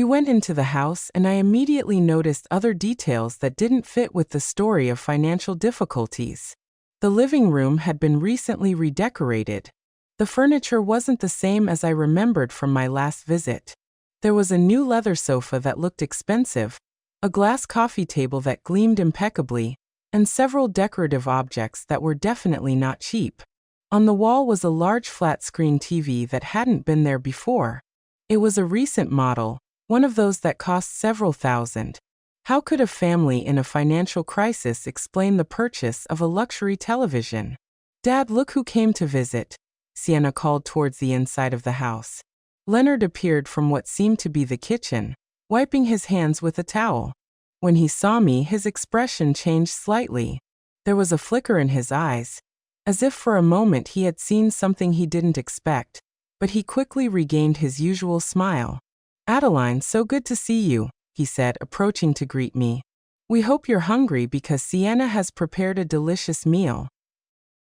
went into the house and I immediately noticed other details that didn't fit with the story of financial difficulties. The living room had been recently redecorated. The furniture wasn't the same as I remembered from my last visit. There was a new leather sofa that looked expensive, a glass coffee table that gleamed impeccably, and several decorative objects that were definitely not cheap. On the wall was a large flat-screen TV that hadn't been there before. It was a recent model, one of those that cost several thousand. How could a family in a financial crisis explain the purchase of a luxury television? "Dad, look who came to visit," Sienna called towards the inside of the house. Leonard appeared from what seemed to be the kitchen, wiping his hands with a towel. When he saw me, his expression changed slightly. There was a flicker in his eyes, as if for a moment he had seen something he didn't expect, but he quickly regained his usual smile. "Adeline, so good to see you," he said, approaching to greet me. "We hope you're hungry because Sienna has prepared a delicious meal."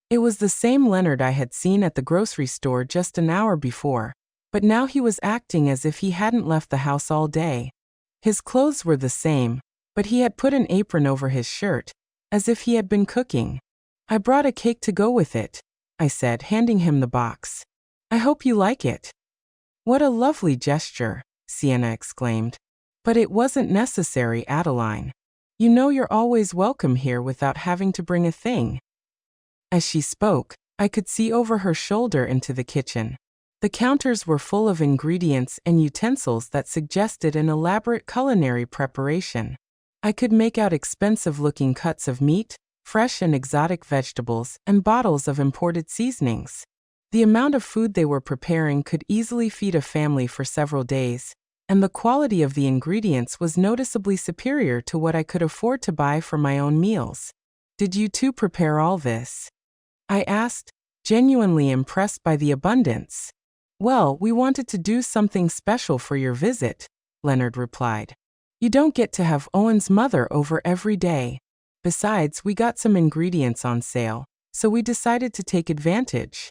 It was the same Leonard I had seen at the grocery store just an hour before, but now he was acting as if he hadn't left the house all day. His clothes were the same, but he had put an apron over his shirt, as if he had been cooking. "I brought a cake to go with it," I said, handing him the box. "I hope you like it." "What a lovely gesture," Sienna exclaimed. "But it wasn't necessary, Adeline. You know you're always welcome here without having to bring a thing." As she spoke, I could see over her shoulder into the kitchen. The counters were full of ingredients and utensils that suggested an elaborate culinary preparation. I could make out expensive-looking cuts of meat, fresh and exotic vegetables, and bottles of imported seasonings. The amount of food they were preparing could easily feed a family for several days, and the quality of the ingredients was noticeably superior to what I could afford to buy for my own meals. "Did you two prepare all this?" I asked, genuinely impressed by the abundance. "Well, we wanted to do something special for your visit," Leonard replied. "You don't get to have Owen's mother over every day. Besides, we got some ingredients on sale, so we decided to take advantage."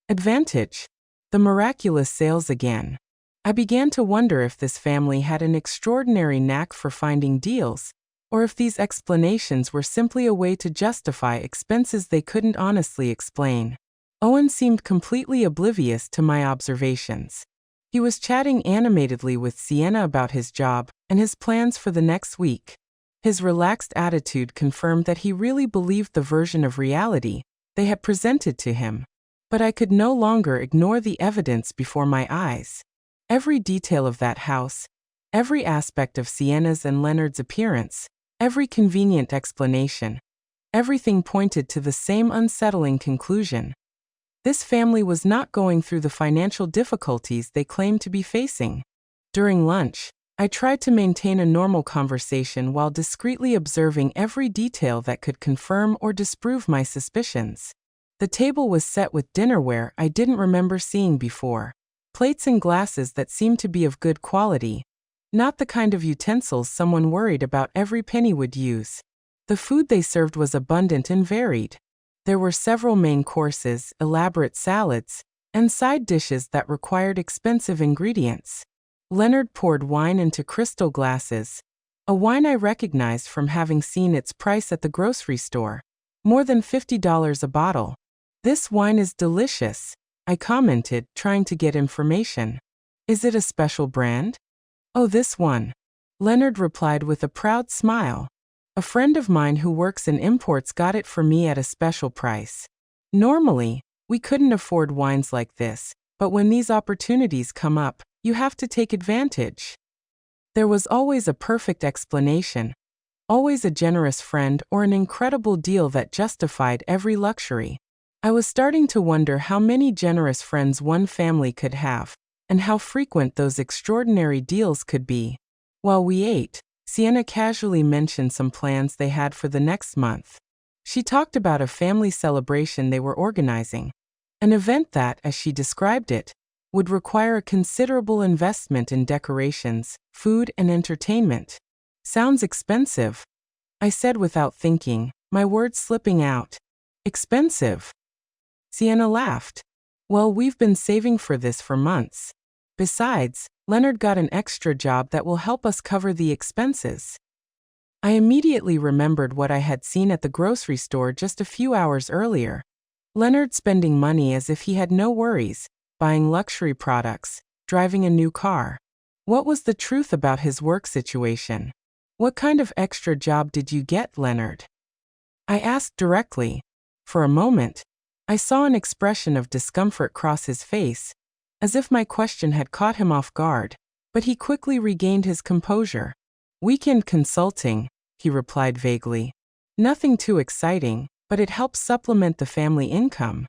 Advantage? The miraculous sales again. I began to wonder if this family had an extraordinary knack for finding deals, or if these explanations were simply a way to justify expenses they couldn't honestly explain. Owen seemed completely oblivious to my observations. He was chatting animatedly with Sienna about his job and his plans for the next week. His relaxed attitude confirmed that he really believed the version of reality they had presented to him. But I could no longer ignore the evidence before my eyes. Every detail of that house, every aspect of Sienna's and Leonard's appearance, every convenient explanation, everything pointed to the same unsettling conclusion. This family was not going through the financial difficulties they claimed to be facing. During lunch, I tried to maintain a normal conversation while discreetly observing every detail that could confirm or disprove my suspicions. The table was set with dinnerware I didn't remember seeing before. Plates and glasses that seemed to be of good quality, not the kind of utensils someone worried about every penny would use. The food they served was abundant and varied. There were several main courses, elaborate salads, and side dishes that required expensive ingredients. Leonard poured wine into crystal glasses, a wine I recognized from having seen its price at the grocery store. More than $50 a bottle. "This wine is delicious," I commented, trying to get information. "Is it a special brand?" "Oh, this one," Leonard replied with a proud smile. "A friend of mine who works in imports got it for me at a special price. Normally, we couldn't afford wines like this, but when these opportunities come up, you have to take advantage." There was always a perfect explanation, always a generous friend or an incredible deal that justified every luxury. I was starting to wonder how many generous friends one family could have, and how frequent those extraordinary deals could be. While we ate, Sienna casually mentioned some plans they had for the next month. She talked about a family celebration they were organizing, an event that, as she described it, would require a considerable investment in decorations, food, and entertainment. "Sounds expensive," I said without thinking, my words slipping out. "Expensive?" Sienna laughed. "Well, we've been saving for this for months. Besides, Leonard got an extra job that will help us cover the expenses. I immediately remembered what I had seen at the grocery store just a few hours earlier. Leonard spending money as if he had no worries, buying luxury products, driving a new car. What was the truth about his work situation? What kind of extra job did you get, Leonard? I asked directly. For a moment, I saw an expression of discomfort cross his face, as if my question had caught him off guard, but he quickly regained his composure. Weekend consulting, he replied vaguely. Nothing too exciting, but it helps supplement the family income.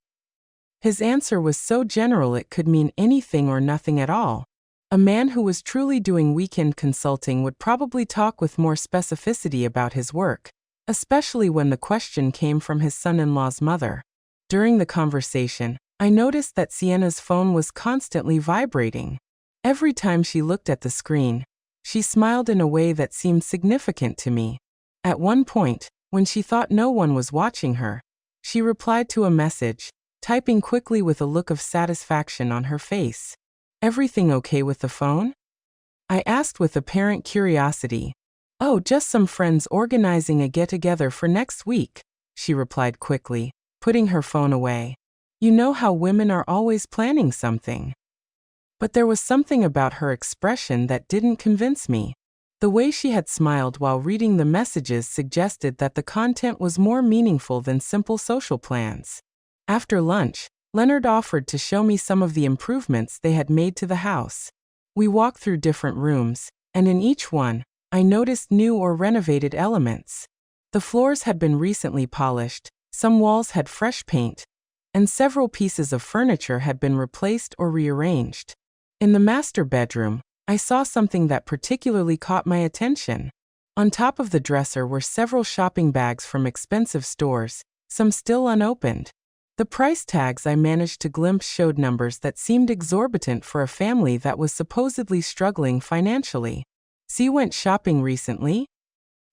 His answer was so general it could mean anything or nothing at all. A man who was truly doing weekend consulting would probably talk with more specificity about his work, especially when the question came from his son-in-law's mother. During the conversation, I noticed that Sienna's phone was constantly vibrating. Every time she looked at the screen, she smiled in a way that seemed significant to me. At one point, when she thought no one was watching her, she replied to a message, typing quickly with a look of satisfaction on her face. Everything okay with the phone? I asked with apparent curiosity. Oh, just some friends organizing a get-together for next week, she replied quickly, putting her phone away. You know how women are always planning something. But there was something about her expression that didn't convince me. The way she had smiled while reading the messages suggested that the content was more meaningful than simple social plans. After lunch, Leonard offered to show me some of the improvements they had made to the house. We walked through different rooms, and in each one, I noticed new or renovated elements. The floors had been recently polished, some walls had fresh paint, and several pieces of furniture had been replaced or rearranged. In the master bedroom, I saw something that particularly caught my attention. On top of the dresser were several shopping bags from expensive stores, some still unopened. The price tags I managed to glimpse showed numbers that seemed exorbitant for a family that was supposedly struggling financially. So you went shopping recently?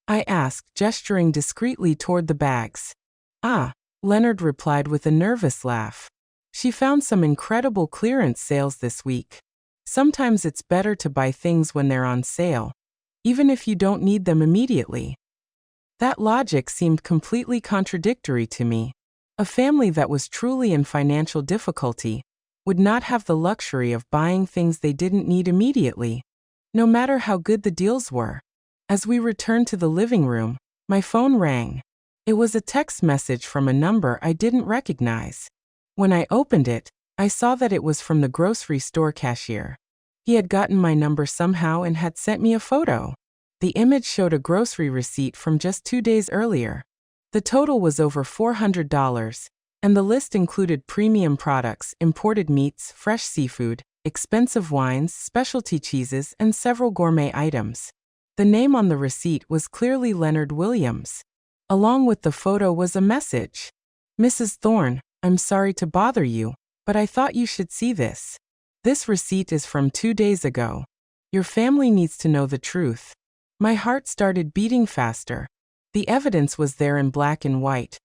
I asked, gesturing discreetly toward the bags. Ah, Leonard replied with a nervous laugh. She found some incredible clearance sales this week. Sometimes it's better to buy things when they're on sale, even if you don't need them immediately. That logic seemed completely contradictory to me. A family that was truly in financial difficulty would not have the luxury of buying things they didn't need immediately, no matter how good the deals were. As we returned to the living room, my phone rang. It was a text message from a number I didn't recognize. When I opened it, I saw that it was from the grocery store cashier. He had gotten my number somehow and had sent me a photo. The image showed a grocery receipt from just 2 days earlier. The total was over $400, and the list included premium products, imported meats, fresh seafood, expensive wines, specialty cheeses, and several gourmet items. The name on the receipt was clearly Leonard Williams. Along with the photo was a message. Mrs. Thorne, I'm sorry to bother you, but I thought you should see this. This receipt is from 2 days ago. Your family needs to know the truth. My heart started beating faster. The evidence was there in black and white.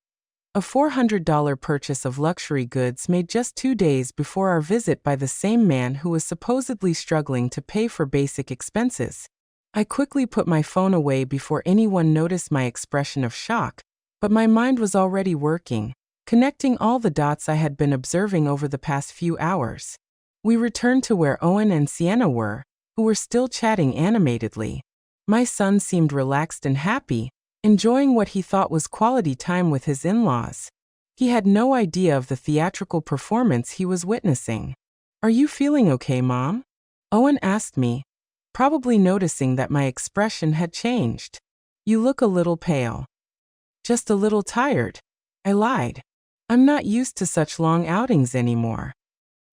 A $400 purchase of luxury goods made just 2 days before our visit by the same man who was supposedly struggling to pay for basic expenses. I quickly put my phone away before anyone noticed my expression of shock, but my mind was already working, connecting all the dots I had been observing over the past few hours. We returned to where Owen and Sienna were, who were still chatting animatedly. My son seemed relaxed and happy, enjoying what he thought was quality time with his in-laws. He had no idea of the theatrical performance he was witnessing. Are you feeling okay, Mom? Owen asked me, probably noticing that my expression had changed. You look a little pale. Just a little tired. I lied. I'm not used to such long outings anymore.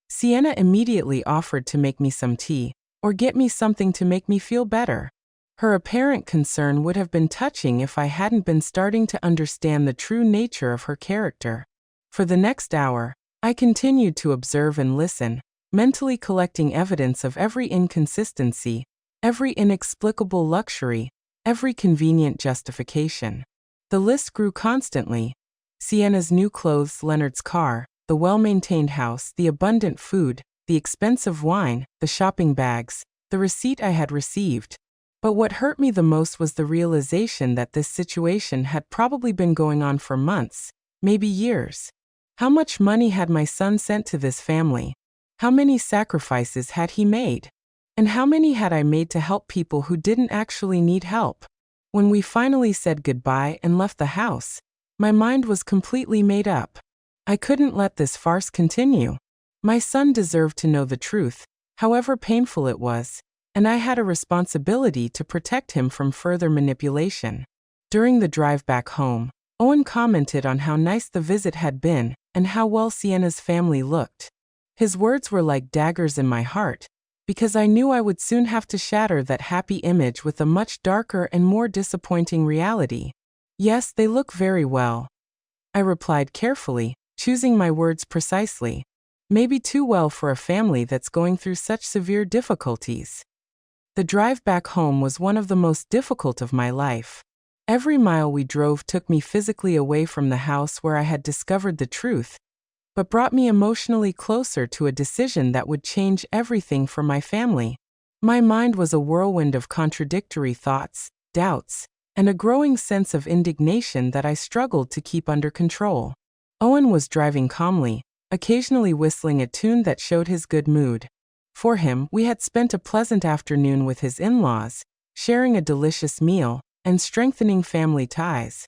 Sienna immediately offered to make me some tea, or get me something to make me feel better. Her apparent concern would have been touching if I hadn't been starting to understand the true nature of her character. For the next hour, I continued to observe and listen, mentally collecting evidence of every inconsistency, every inexplicable luxury, every convenient justification. The list grew constantly. Sienna's new clothes, Leonard's car, the well-maintained house, the abundant food, the expensive wine, the shopping bags. the receipt I had received. But what hurt me the most was the realization that this situation had probably been going on for months, maybe years. How much money had my son sent to this family? How many sacrifices had he made? And how many had I made to help people who didn't actually need help? When we finally said goodbye and left the house, my mind was completely made up. I couldn't let this farce continue. My son deserved to know the truth, however painful it was, and I had a responsibility to protect him from further manipulation. During the drive back home, Owen commented on how nice the visit had been and how well Sienna's family looked. His words were like daggers in my heart, because I knew I would soon have to shatter that happy image with a much darker and more disappointing reality. Yes, they look very well, I replied carefully, choosing my words precisely. Maybe too well for a family that's going through such severe difficulties. The drive back home was one of the most difficult of my life. Every mile we drove took me physically away from the house where I had discovered the truth, but brought me emotionally closer to a decision that would change everything for my family. My mind was a whirlwind of contradictory thoughts, doubts, and a growing sense of indignation that I struggled to keep under control. Owen was driving calmly, occasionally whistling a tune that showed his good mood. For him, we had spent a pleasant afternoon with his in-laws, sharing a delicious meal and strengthening family ties.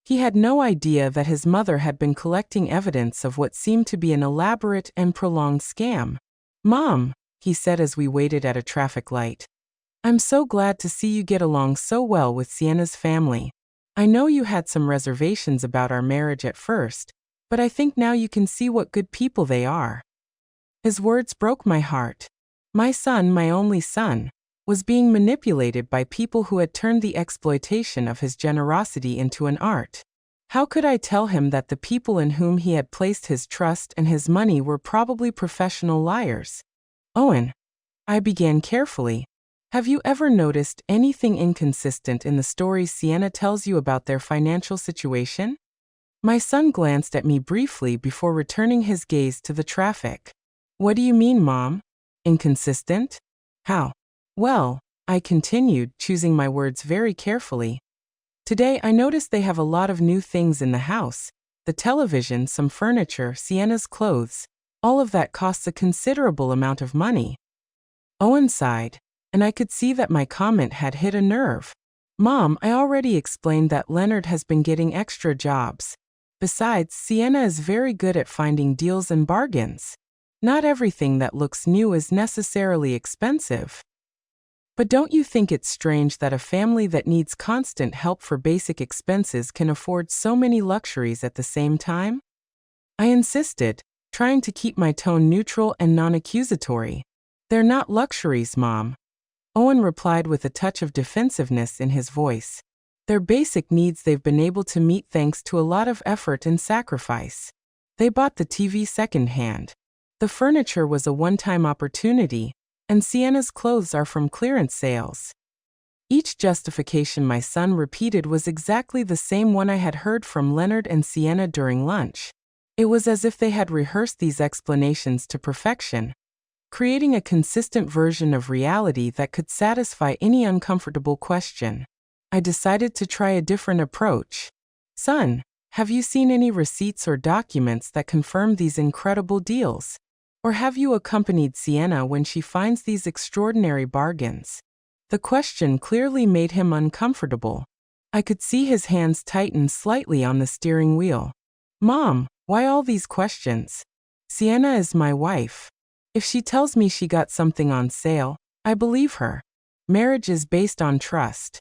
He had no idea that his mother had been collecting evidence of what seemed to be an elaborate and prolonged scam. "Mom," he said as we waited at a traffic light, "I'm so glad to see you get along so well with Sienna's family. I know you had some reservations about our marriage at first, but I think now you can see what good people they are." His words broke my heart. My son, my only son, was being manipulated by people who had turned the exploitation of his generosity into an art. How could I tell him that the people in whom he had placed his trust and his money were probably professional liars? "Owen," I began carefully, "have you ever noticed anything inconsistent in the stories Sienna tells you about their financial situation?" My son glanced at me briefly before returning his gaze to the traffic. "What do you mean, Mom? Inconsistent? How?" "Well," I continued, choosing my words very carefully, "today I noticed they have a lot of new things in the house. The television, some furniture, Sienna's clothes. All of that costs a considerable amount of money." Owen sighed, and I could see that my comment had hit a nerve. "Mom, I already explained that Leonard has been getting extra jobs. Besides, Sienna is very good at finding deals and bargains. Not everything that looks new is necessarily expensive. But don't you think it's strange that a family that needs constant help for basic expenses can afford so many luxuries at the same time?" I insisted, trying to keep my tone neutral and non-accusatory. "They're not luxuries, Mom," Owen replied with a touch of defensiveness in his voice. "They're basic needs they've been able to meet thanks to a lot of effort and sacrifice. They bought the TV secondhand. The furniture was a one-time opportunity, and Sienna's clothes are from clearance sales." Each justification my son repeated was exactly the same one I had heard from Leonard and Sienna during lunch. It was as if they had rehearsed these explanations to perfection, creating a consistent version of reality that could satisfy any uncomfortable question. I decided to try a different approach. "Son, have you seen any receipts or documents that confirm these incredible deals? Or have you accompanied Sienna when she finds these extraordinary bargains?" The question clearly made him uncomfortable. I could see his hands tighten slightly on the steering wheel. "Mom, why all these questions? Sienna is my wife. If she tells me she got something on sale, I believe her. Marriage is based on trust."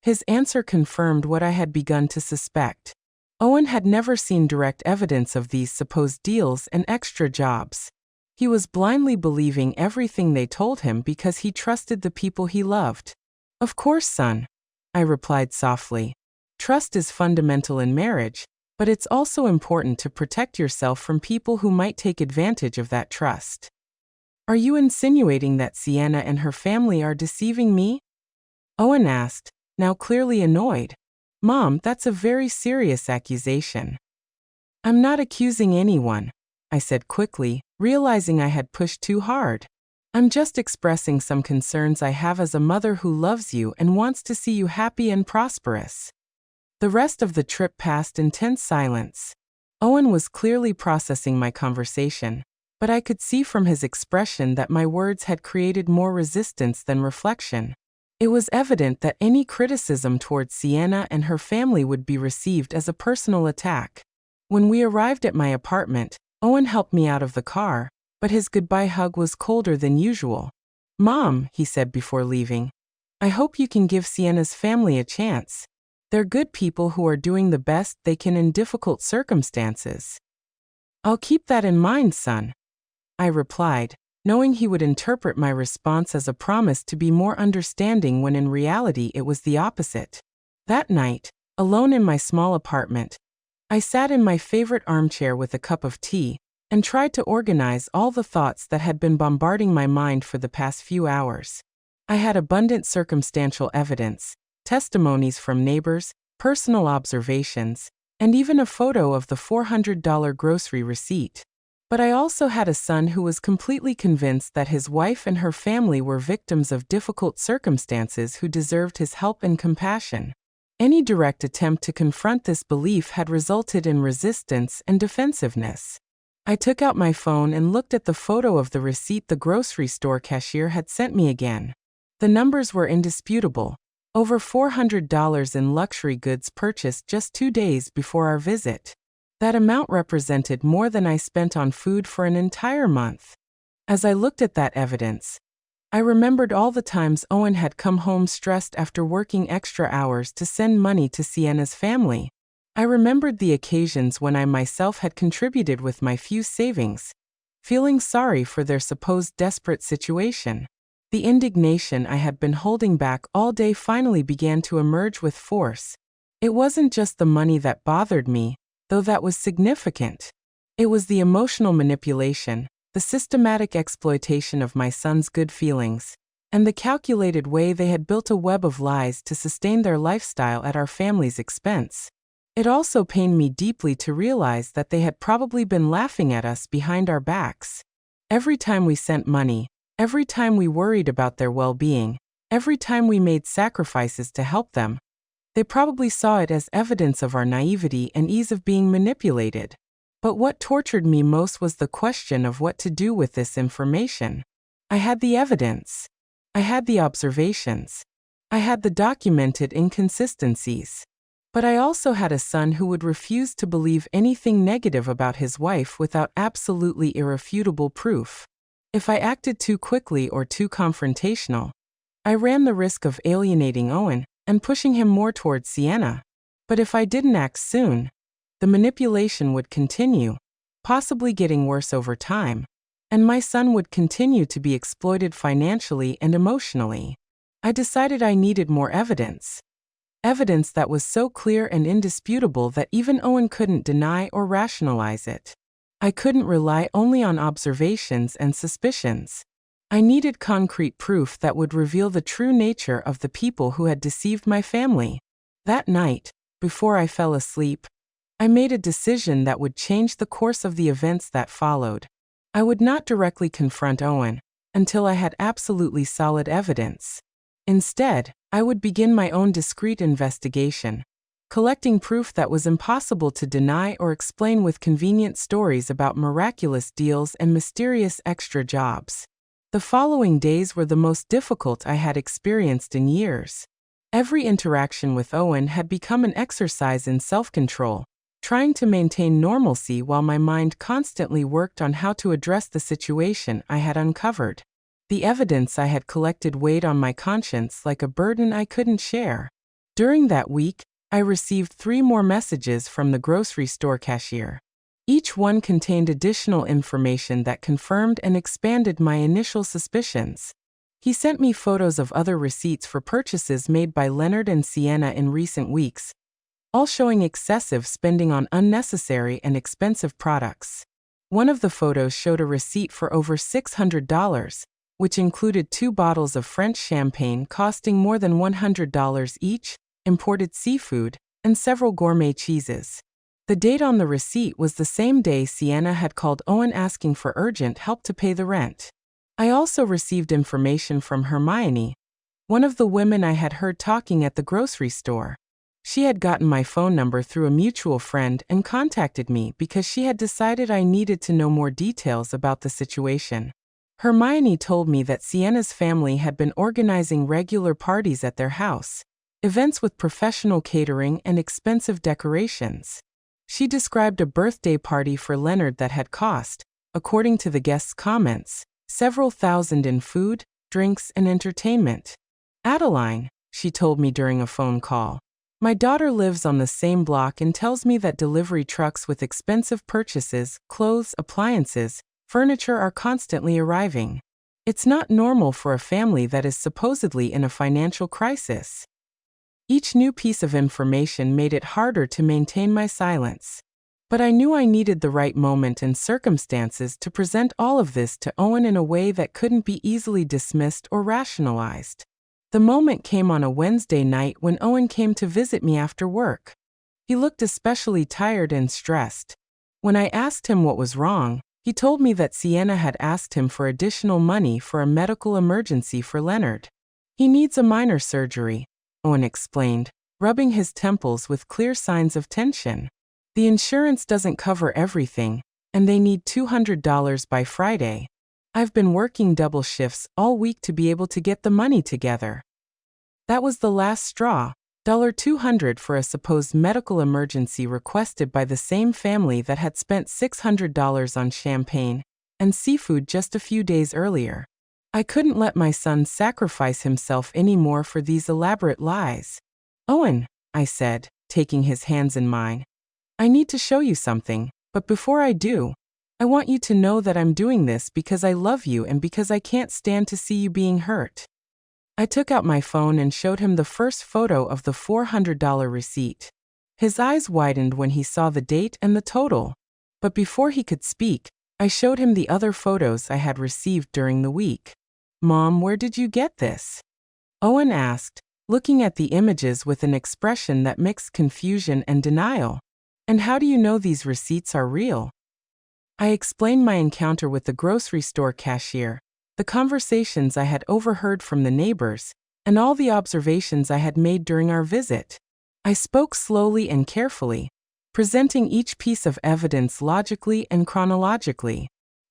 His answer confirmed what I had begun to suspect. Owen had never seen direct evidence of these supposed deals and extra jobs. He was blindly believing everything they told him because he trusted the people he loved. "Of course, son," I replied softly. "Trust is fundamental in marriage, but it's also important to protect yourself from people who might take advantage of that trust." "Are you insinuating that Sienna and her family are deceiving me?" Owen asked, now clearly annoyed. "Mom, that's a very serious accusation." "I'm not accusing anyone," I said quickly, realizing I had pushed too hard. I'm just expressing some concerns I have as a mother who loves you and wants to see you happy and prosperous." The rest of the trip passed in tense silence. Owen was clearly processing my conversation, but I could see from his expression that my words had created more resistance than reflection. It was evident that any criticism towards Sienna and her family would be received as a personal attack. When we arrived at my apartment, Owen helped me out of the car, but his goodbye hug was colder than usual. "Mom," he said before leaving, "I hope you can give Sienna's family a chance. They're good people who are doing the best they can in difficult circumstances." "I'll keep that in mind, son," I replied, knowing he would interpret my response as a promise to be more understanding when in reality it was the opposite. That night, alone in my small apartment, I sat in my favorite armchair with a cup of tea and tried to organize all the thoughts that had been bombarding my mind for the past few hours. I had abundant circumstantial evidence, testimonies from neighbors, personal observations, and even a photo of the $400 grocery receipt. But I also had a son who was completely convinced that his wife and her family were victims of difficult circumstances who deserved his help and compassion. Any direct attempt to confront this belief had resulted in resistance and defensiveness. I took out my phone and looked at the photo of the receipt the grocery store cashier had sent me again. The numbers were indisputable. Over $400 in luxury goods purchased just 2 days before our visit. That amount represented more than I spent on food for an entire month. As I looked at that evidence, I remembered all the times Owen had come home stressed after working extra hours to send money to Sienna's family. I remembered the occasions when I myself had contributed with my few savings, feeling sorry for their supposed desperate situation. The indignation I had been holding back all day finally began to emerge with force. It wasn't just the money that bothered me, though that was significant. It was the emotional manipulation, the systematic exploitation of my son's good feelings, and the calculated way they had built a web of lies to sustain their lifestyle at our family's expense. It also pained me deeply to realize that they had probably been laughing at us behind our backs. Every time we sent money, every time we worried about their well-being, every time we made sacrifices to help them, they probably saw it as evidence of our naivety and ease of being manipulated. But what tortured me most was the question of what to do with this information. I had the evidence. I had the observations. I had the documented inconsistencies. But I also had a son who would refuse to believe anything negative about his wife without absolutely irrefutable proof. If I acted too quickly or too confrontational, I ran the risk of alienating Owen and pushing him more towards Sienna. But if I didn't act soon, the manipulation would continue, possibly getting worse over time, and my son would continue to be exploited financially and emotionally. I decided I needed more evidence. Evidence that was so clear and indisputable that even Owen couldn't deny or rationalize it. I couldn't rely only on observations and suspicions. I needed concrete proof that would reveal the true nature of the people who had deceived my family. That night, before I fell asleep, I made a decision that would change the course of the events that followed. I would not directly confront Owen until I had absolutely solid evidence. Instead, I would begin my own discreet investigation, collecting proof that was impossible to deny or explain with convenient stories about miraculous deals and mysterious extra jobs. The following days were the most difficult I had experienced in years. Every interaction with Owen had become an exercise in self-control, trying to maintain normalcy while my mind constantly worked on how to address the situation I had uncovered. The evidence I had collected weighed on my conscience like a burden I couldn't share. During that week, I received 3 more messages from the grocery store cashier. Each one contained additional information that confirmed and expanded my initial suspicions. He sent me photos of other receipts for purchases made by Leonard and Sienna in recent weeks, all showing excessive spending on unnecessary and expensive products. One of the photos showed a receipt for over $600, which included 2 bottles of French champagne costing more than $100 each, imported seafood, and several gourmet cheeses. The date on the receipt was the same day Sienna had called Owen asking for urgent help to pay the rent. I also received information from Hermione, one of the women I had heard talking at the grocery store. She had gotten my phone number through a mutual friend and contacted me because she had decided I needed to know more details about the situation. Hermione told me that Sienna's family had been organizing regular parties at their house, events with professional catering and expensive decorations. She described a birthday party for Leonard that had cost, according to the guests' comments, several thousand in food, drinks, and entertainment. "Adeline," she told me during a phone call, "my daughter lives on the same block and tells me that delivery trucks with expensive purchases, clothes, appliances, furniture are constantly arriving. It's not normal for a family that is supposedly in a financial crisis." Each new piece of information made it harder to maintain my silence. But I knew I needed the right moment and circumstances to present all of this to Owen in a way that couldn't be easily dismissed or rationalized. The moment came on a Wednesday night when Owen came to visit me after work. He looked especially tired and stressed. When I asked him what was wrong, he told me that Sienna had asked him for additional money for a medical emergency for Leonard. "He needs a minor surgery," Owen explained, rubbing his temples with clear signs of tension. "The insurance doesn't cover everything, and they need $200 by Friday. I've been working double shifts all week to be able to get the money together." That was the last straw, $200 for a supposed medical emergency requested by the same family that had spent $600 on champagne and seafood just a few days earlier. I couldn't let my son sacrifice himself anymore for these elaborate lies. "Owen," I said, taking his hands in mine, "I need to show you something, but before I do, I want you to know that I'm doing this because I love you and because I can't stand to see you being hurt." I took out my phone and showed him the first photo of the $400 receipt. His eyes widened when he saw the date and the total. But before he could speak, I showed him the other photos I had received during the week. "Mom, where did you get this?" Owen asked, looking at the images with an expression that mixed confusion and denial. "And how do you know these receipts are real?" I explained my encounter with the grocery store cashier, the conversations I had overheard from the neighbors, and all the observations I had made during our visit. I spoke slowly and carefully, presenting each piece of evidence logically and chronologically.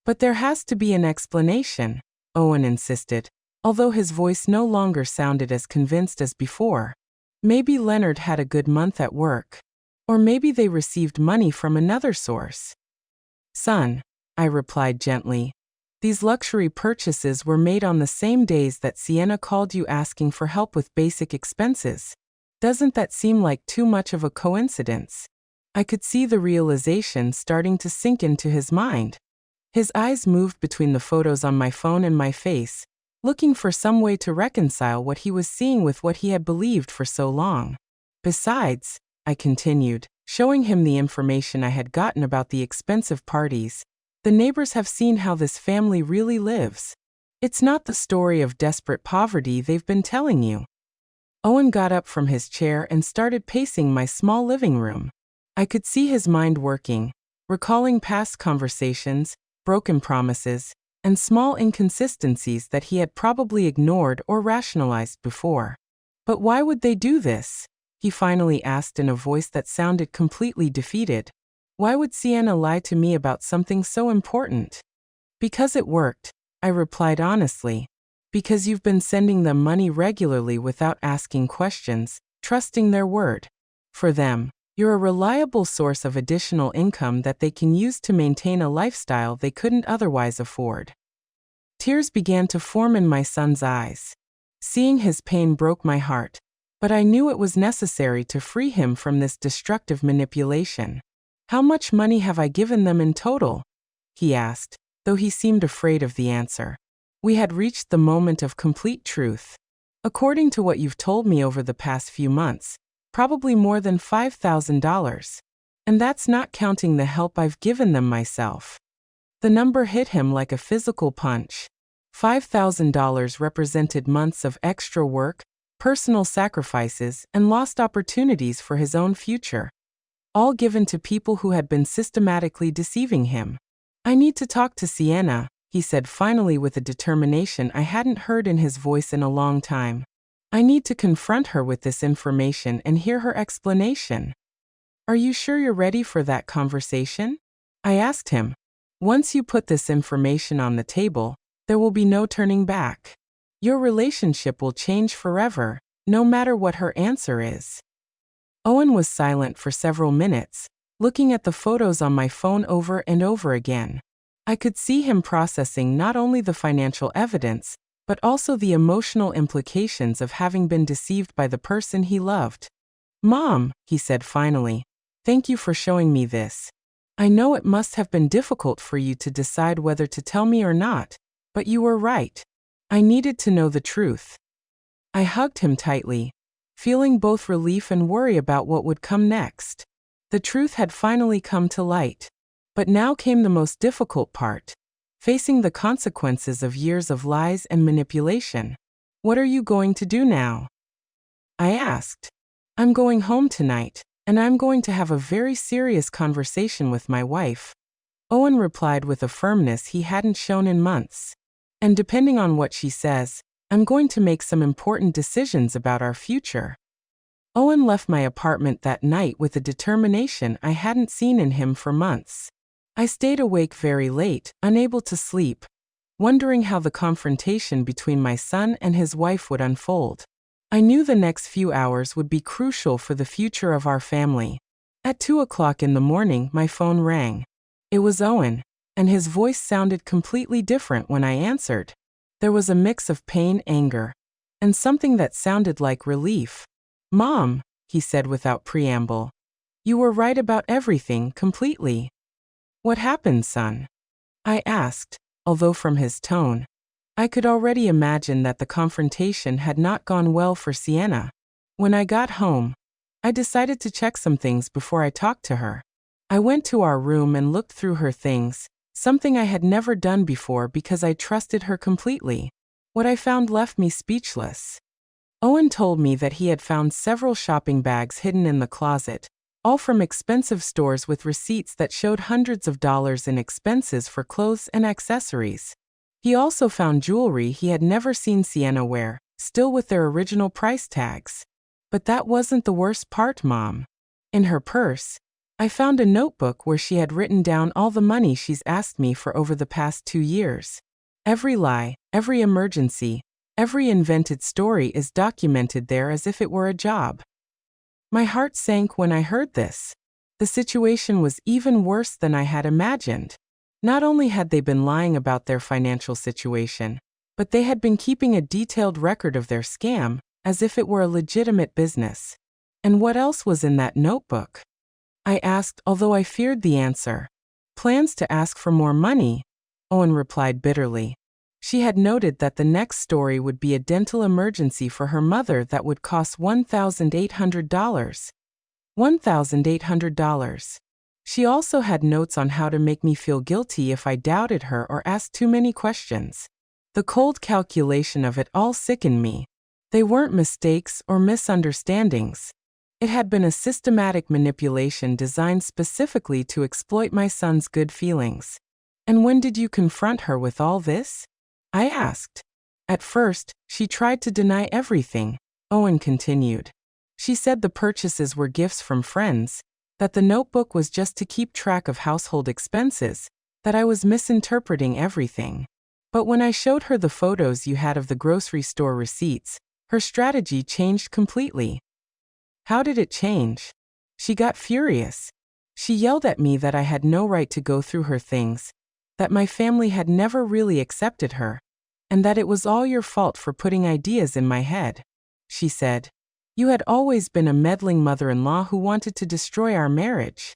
"But there has to be an explanation," Owen insisted, although his voice no longer sounded as convinced as before. "Maybe Leonard had a good month at work. Or maybe they received money from another source." "Son," I replied gently, "these luxury purchases were made on the same days that Sienna called you asking for help with basic expenses. Doesn't that seem like too much of a coincidence?" I could see the realization starting to sink into his mind. His eyes moved between the photos on my phone and my face, looking for some way to reconcile what he was seeing with what he had believed for so long. "Besides," I continued, showing him the information I had gotten about the expensive parties, "the neighbors have seen how this family really lives. It's not the story of desperate poverty they've been telling you." Owen got up from his chair and started pacing my small living room. I could see his mind working, recalling past conversations, broken promises, and small inconsistencies that he had probably ignored or rationalized before. "But why would they do this?" he finally asked in a voice that sounded completely defeated. "Why would Sienna lie to me about something so important?" "Because it worked," I replied honestly. "Because you've been sending them money regularly without asking questions, trusting their word. For them, you're a reliable source of additional income that they can use to maintain a lifestyle they couldn't otherwise afford." Tears began to form in my son's eyes. Seeing his pain broke my heart, but I knew it was necessary to free him from this destructive manipulation. "How much money have I given them in total?" he asked, though he seemed afraid of the answer. We had reached the moment of complete truth. "According to what you've told me over the past few months, probably more than $5,000. And that's not counting the help I've given them myself." The number hit him like a physical punch. $5,000 represented months of extra work, personal sacrifices, and lost opportunities for his own future, all given to people who had been systematically deceiving him. "I need to talk to Sienna," he said finally with a determination I hadn't heard in his voice in a long time. I need to confront her with this information and hear her explanation. Are you sure you're ready for that conversation? I asked him. Once you put this information on the table, there will be no turning back. Your relationship will change forever, no matter what her answer is. Owen was silent for several minutes, looking at the photos on my phone over and over again. I could see him processing not only the financial evidence, but also the emotional implications of having been deceived by the person he loved. Mom, he said finally, thank you for showing me this. I know it must have been difficult for you to decide whether to tell me or not, but you were right. I needed to know the truth. I hugged him tightly, feeling both relief and worry about what would come next. The truth had finally come to light. But now came the most difficult part, facing the consequences of years of lies and manipulation. What are you going to do now? I asked. I'm going home tonight, and I'm going to have a very serious conversation with my wife. Owen replied with a firmness he hadn't shown in months. And depending on what she says, I'm going to make some important decisions about our future. Owen left my apartment that night with a determination I hadn't seen in him for months. I stayed awake very late, unable to sleep, wondering how the confrontation between my son and his wife would unfold. I knew the next few hours would be crucial for the future of our family. At 2 o'clock in the morning, my phone rang. It was Owen, and his voice sounded completely different when I answered. There was a mix of pain, anger, and something that sounded like relief. Mom, he said without preamble. You were right about everything, completely. What happened, son? I asked, although from his tone, I could already imagine that the confrontation had not gone well for Sienna. When I got home, I decided to check some things before I talked to her. I went to our room and looked through her things, something I had never done before because I trusted her completely. What I found left me speechless. Owen told me that he had found several shopping bags hidden in the closet, all from expensive stores with receipts that showed hundreds of dollars in expenses for clothes and accessories. He also found jewelry he had never seen Sienna wear, still with their original price tags. But that wasn't the worst part, Mom. In her purse, I found a notebook where she had written down all the money she's asked me for over the past 2 years. Every lie, every emergency, every invented story is documented there as if it were a job. My heart sank when I heard this. The situation was even worse than I had imagined. Not only had they been lying about their financial situation, but they had been keeping a detailed record of their scam, as if it were a legitimate business. And what else was in that notebook? I asked, although I feared the answer. Plans to ask for more money, Owen replied bitterly. She had noted that the next story would be a dental emergency for her mother that would cost $1,800. $1,800. She also had notes on how to make me feel guilty if I doubted her or asked too many questions. The cold calculation of it all sickened me. They weren't mistakes or misunderstandings. It had been a systematic manipulation designed specifically to exploit my son's good feelings. And when did you confront her with all this? I asked. At first, she tried to deny everything, Owen continued. She said the purchases were gifts from friends, that the notebook was just to keep track of household expenses, that I was misinterpreting everything. But when I showed her the photos you had of the grocery store receipts, her strategy changed completely. How did it change? She got furious. She yelled at me that I had no right to go through her things, that my family had never really accepted her, and that it was all your fault for putting ideas in my head. She said, you had always been a meddling mother-in-law who wanted to destroy our marriage.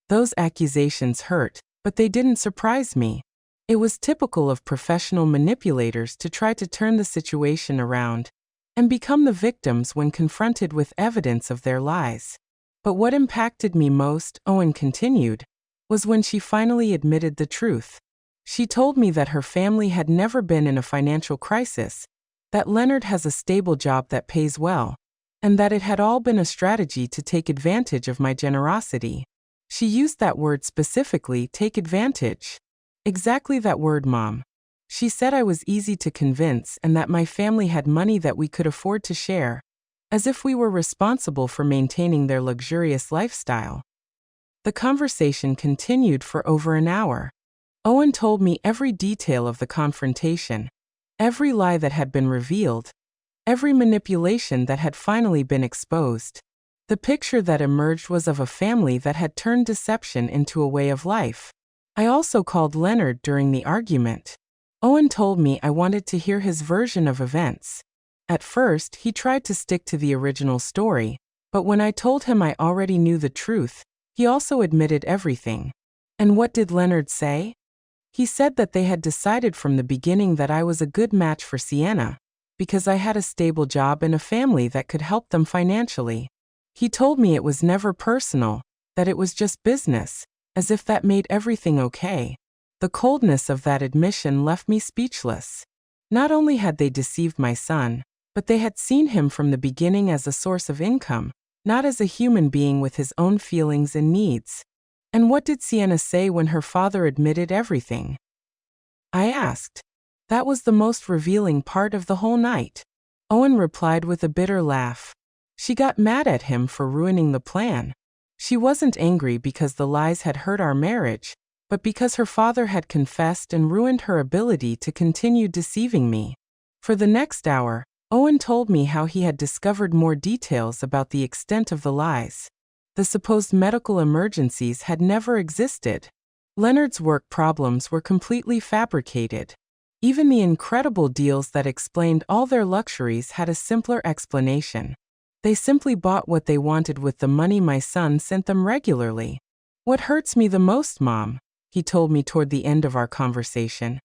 Those accusations hurt, but they didn't surprise me. It was typical of professional manipulators to try to turn the situation around and become the victims when confronted with evidence of their lies. But what impacted me most, Owen continued, was when she finally admitted the truth. She told me that her family had never been in a financial crisis, that Leonard has a stable job that pays well, and that it had all been a strategy to take advantage of my generosity. She used that word specifically, take advantage. Exactly that word, Mom. She said I was easy to convince and that my family had money that we could afford to share, as if we were responsible for maintaining their luxurious lifestyle. The conversation continued for over an hour. Owen told me every detail of the confrontation, every lie that had been revealed, every manipulation that had finally been exposed. The picture that emerged was of a family that had turned deception into a way of life. I also called Leonard during the argument. Owen told me I wanted to hear his version of events. At first, he tried to stick to the original story, but when I told him I already knew the truth, he also admitted everything. And what did Leonard say? He said that they had decided from the beginning that I was a good match for Sienna, because I had a stable job and a family that could help them financially. He told me it was never personal, that it was just business, as if that made everything okay. The coldness of that admission left me speechless. Not only had they deceived my son, but they had seen him from the beginning as a source of income, not as a human being with his own feelings and needs. And what did Sienna say when her father admitted everything? I asked. That was the most revealing part of the whole night. Owen replied with a bitter laugh. She got mad at him for ruining the plan. She wasn't angry because the lies had hurt our marriage, but because her father had confessed and ruined her ability to continue deceiving me. For the next hour, Owen told me how he had discovered more details about the extent of the lies. The supposed medical emergencies had never existed. Leonard's work problems were completely fabricated. Even the incredible deals that explained all their luxuries had a simpler explanation. They simply bought what they wanted with the money my son sent them regularly. What hurts me the most, Mom, he told me toward the end of our conversation,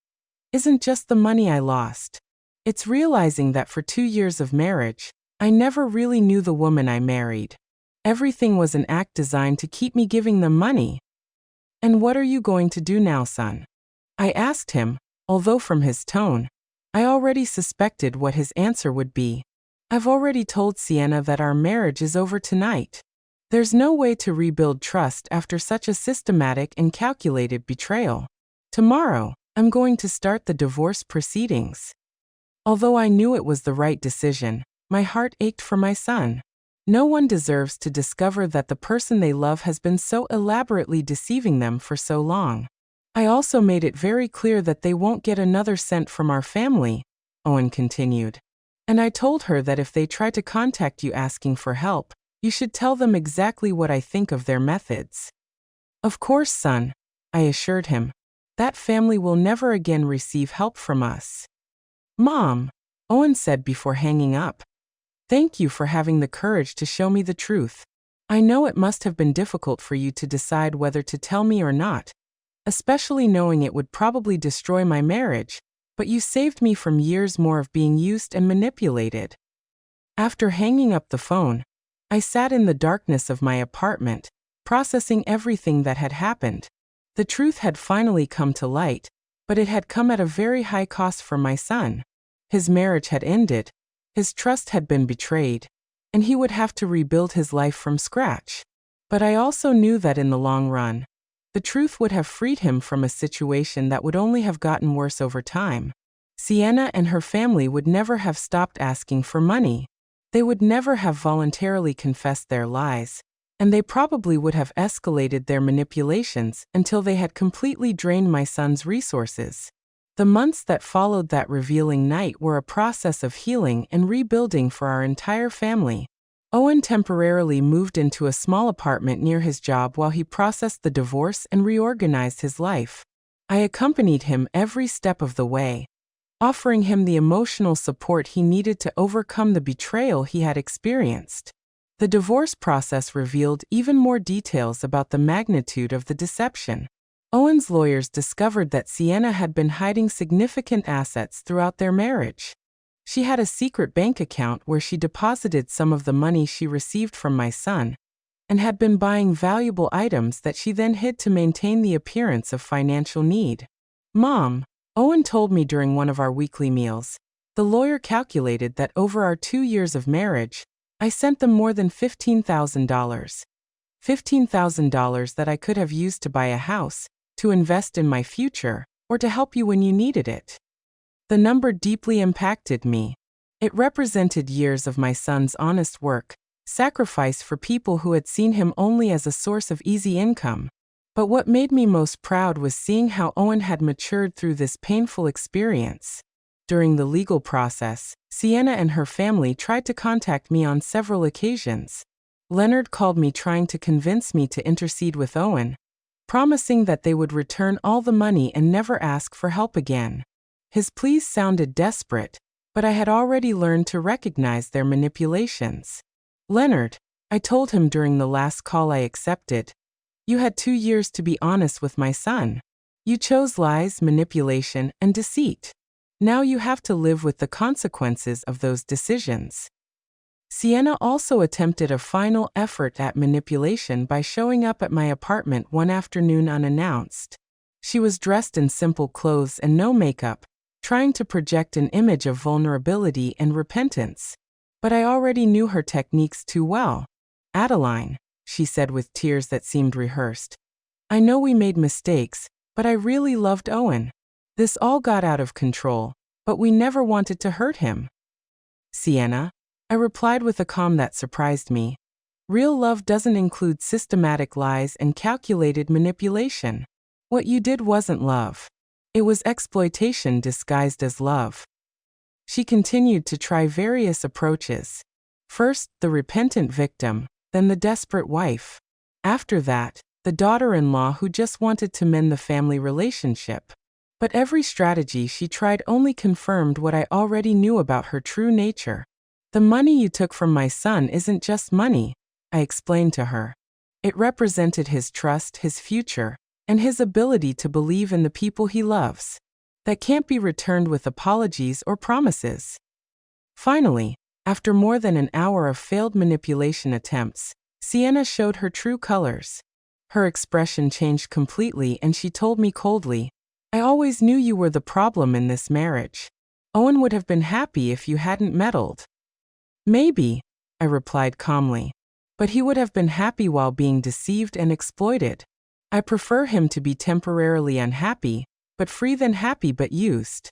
isn't just the money I lost. It's realizing that for 2 years of marriage, I never really knew the woman I married. Everything was an act designed to keep me giving them money. And what are you going to do now, son? I asked him, although from his tone, I already suspected what his answer would be. I've already told Sienna that our marriage is over tonight. There's no way to rebuild trust after such a systematic and calculated betrayal. Tomorrow, I'm going to start the divorce proceedings. Although I knew it was the right decision, my heart ached for my son. No one deserves to discover that the person they love has been so elaborately deceiving them for so long. I also made it very clear that they won't get another cent from our family, Owen continued. And I told her that if they try to contact you asking for help, you should tell them exactly what I think of their methods. Of course, son, I assured him. That family will never again receive help from us. Mom, Owen said before hanging up. Thank you for having the courage to show me the truth. I know it must have been difficult for you to decide whether to tell me or not, especially knowing it would probably destroy my marriage, but you saved me from years more of being used and manipulated. After hanging up the phone, I sat in the darkness of my apartment, processing everything that had happened. The truth had finally come to light, but it had come at a very high cost for my son. His marriage had ended, his trust had been betrayed, and he would have to rebuild his life from scratch. But I also knew that in the long run, the truth would have freed him from a situation that would only have gotten worse over time. Sienna and her family would never have stopped asking for money. They would never have voluntarily confessed their lies, and they probably would have escalated their manipulations until they had completely drained my son's resources. The months that followed that revealing night were a process of healing and rebuilding for our entire family. Owen temporarily moved into a small apartment near his job while he processed the divorce and reorganized his life. I accompanied him every step of the way, offering him the emotional support he needed to overcome the betrayal he had experienced. The divorce process revealed even more details about the magnitude of the deception. Owen's lawyers discovered that Sienna had been hiding significant assets throughout their marriage. She had a secret bank account where she deposited some of the money she received from my son, and had been buying valuable items that she then hid to maintain the appearance of financial need. Mom, Owen told me during one of our weekly meals, the lawyer calculated that over our 2 years of marriage, I sent them more than $15,000. $15,000 that I could have used to buy a house, to invest in my future, or to help you when you needed it. The number deeply impacted me. It represented years of my son's honest work, sacrifice for people who had seen him only as a source of easy income. But what made me most proud was seeing how Owen had matured through this painful experience. During the legal process, Sienna and her family tried to contact me on several occasions. Leonard called me trying to convince me to intercede with Owen, promising that they would return all the money and never ask for help again. His pleas sounded desperate, but I had already learned to recognize their manipulations. Leonard, I told him during the last call I accepted, you had 2 years to be honest with my son. You chose lies, manipulation, and deceit. Now you have to live with the consequences of those decisions. Sienna also attempted a final effort at manipulation by showing up at my apartment one afternoon unannounced. She was dressed in simple clothes and no makeup, trying to project an image of vulnerability and repentance. But I already knew her techniques too well. Adeline, she said with tears that seemed rehearsed, I know we made mistakes, but I really loved Owen. This all got out of control, but we never wanted to hurt him. Sienna, I replied with a calm that surprised me. Real love doesn't include systematic lies and calculated manipulation. What you did wasn't love. It was exploitation disguised as love. She continued to try various approaches. First, the repentant victim, then the desperate wife. After that, the daughter-in-law who just wanted to mend the family relationship. But every strategy she tried only confirmed what I already knew about her true nature. The money you took from my son isn't just money, I explained to her. It represented his trust, his future, and his ability to believe in the people he loves. That can't be returned with apologies or promises. Finally, after more than an hour of failed manipulation attempts, Sienna showed her true colors. Her expression changed completely and she told me coldly, I always knew you were the problem in this marriage. Owen would have been happy if you hadn't meddled. Maybe, I replied calmly, but he would have been happy while being deceived and exploited. I prefer him to be temporarily unhappy, but free than happy but used.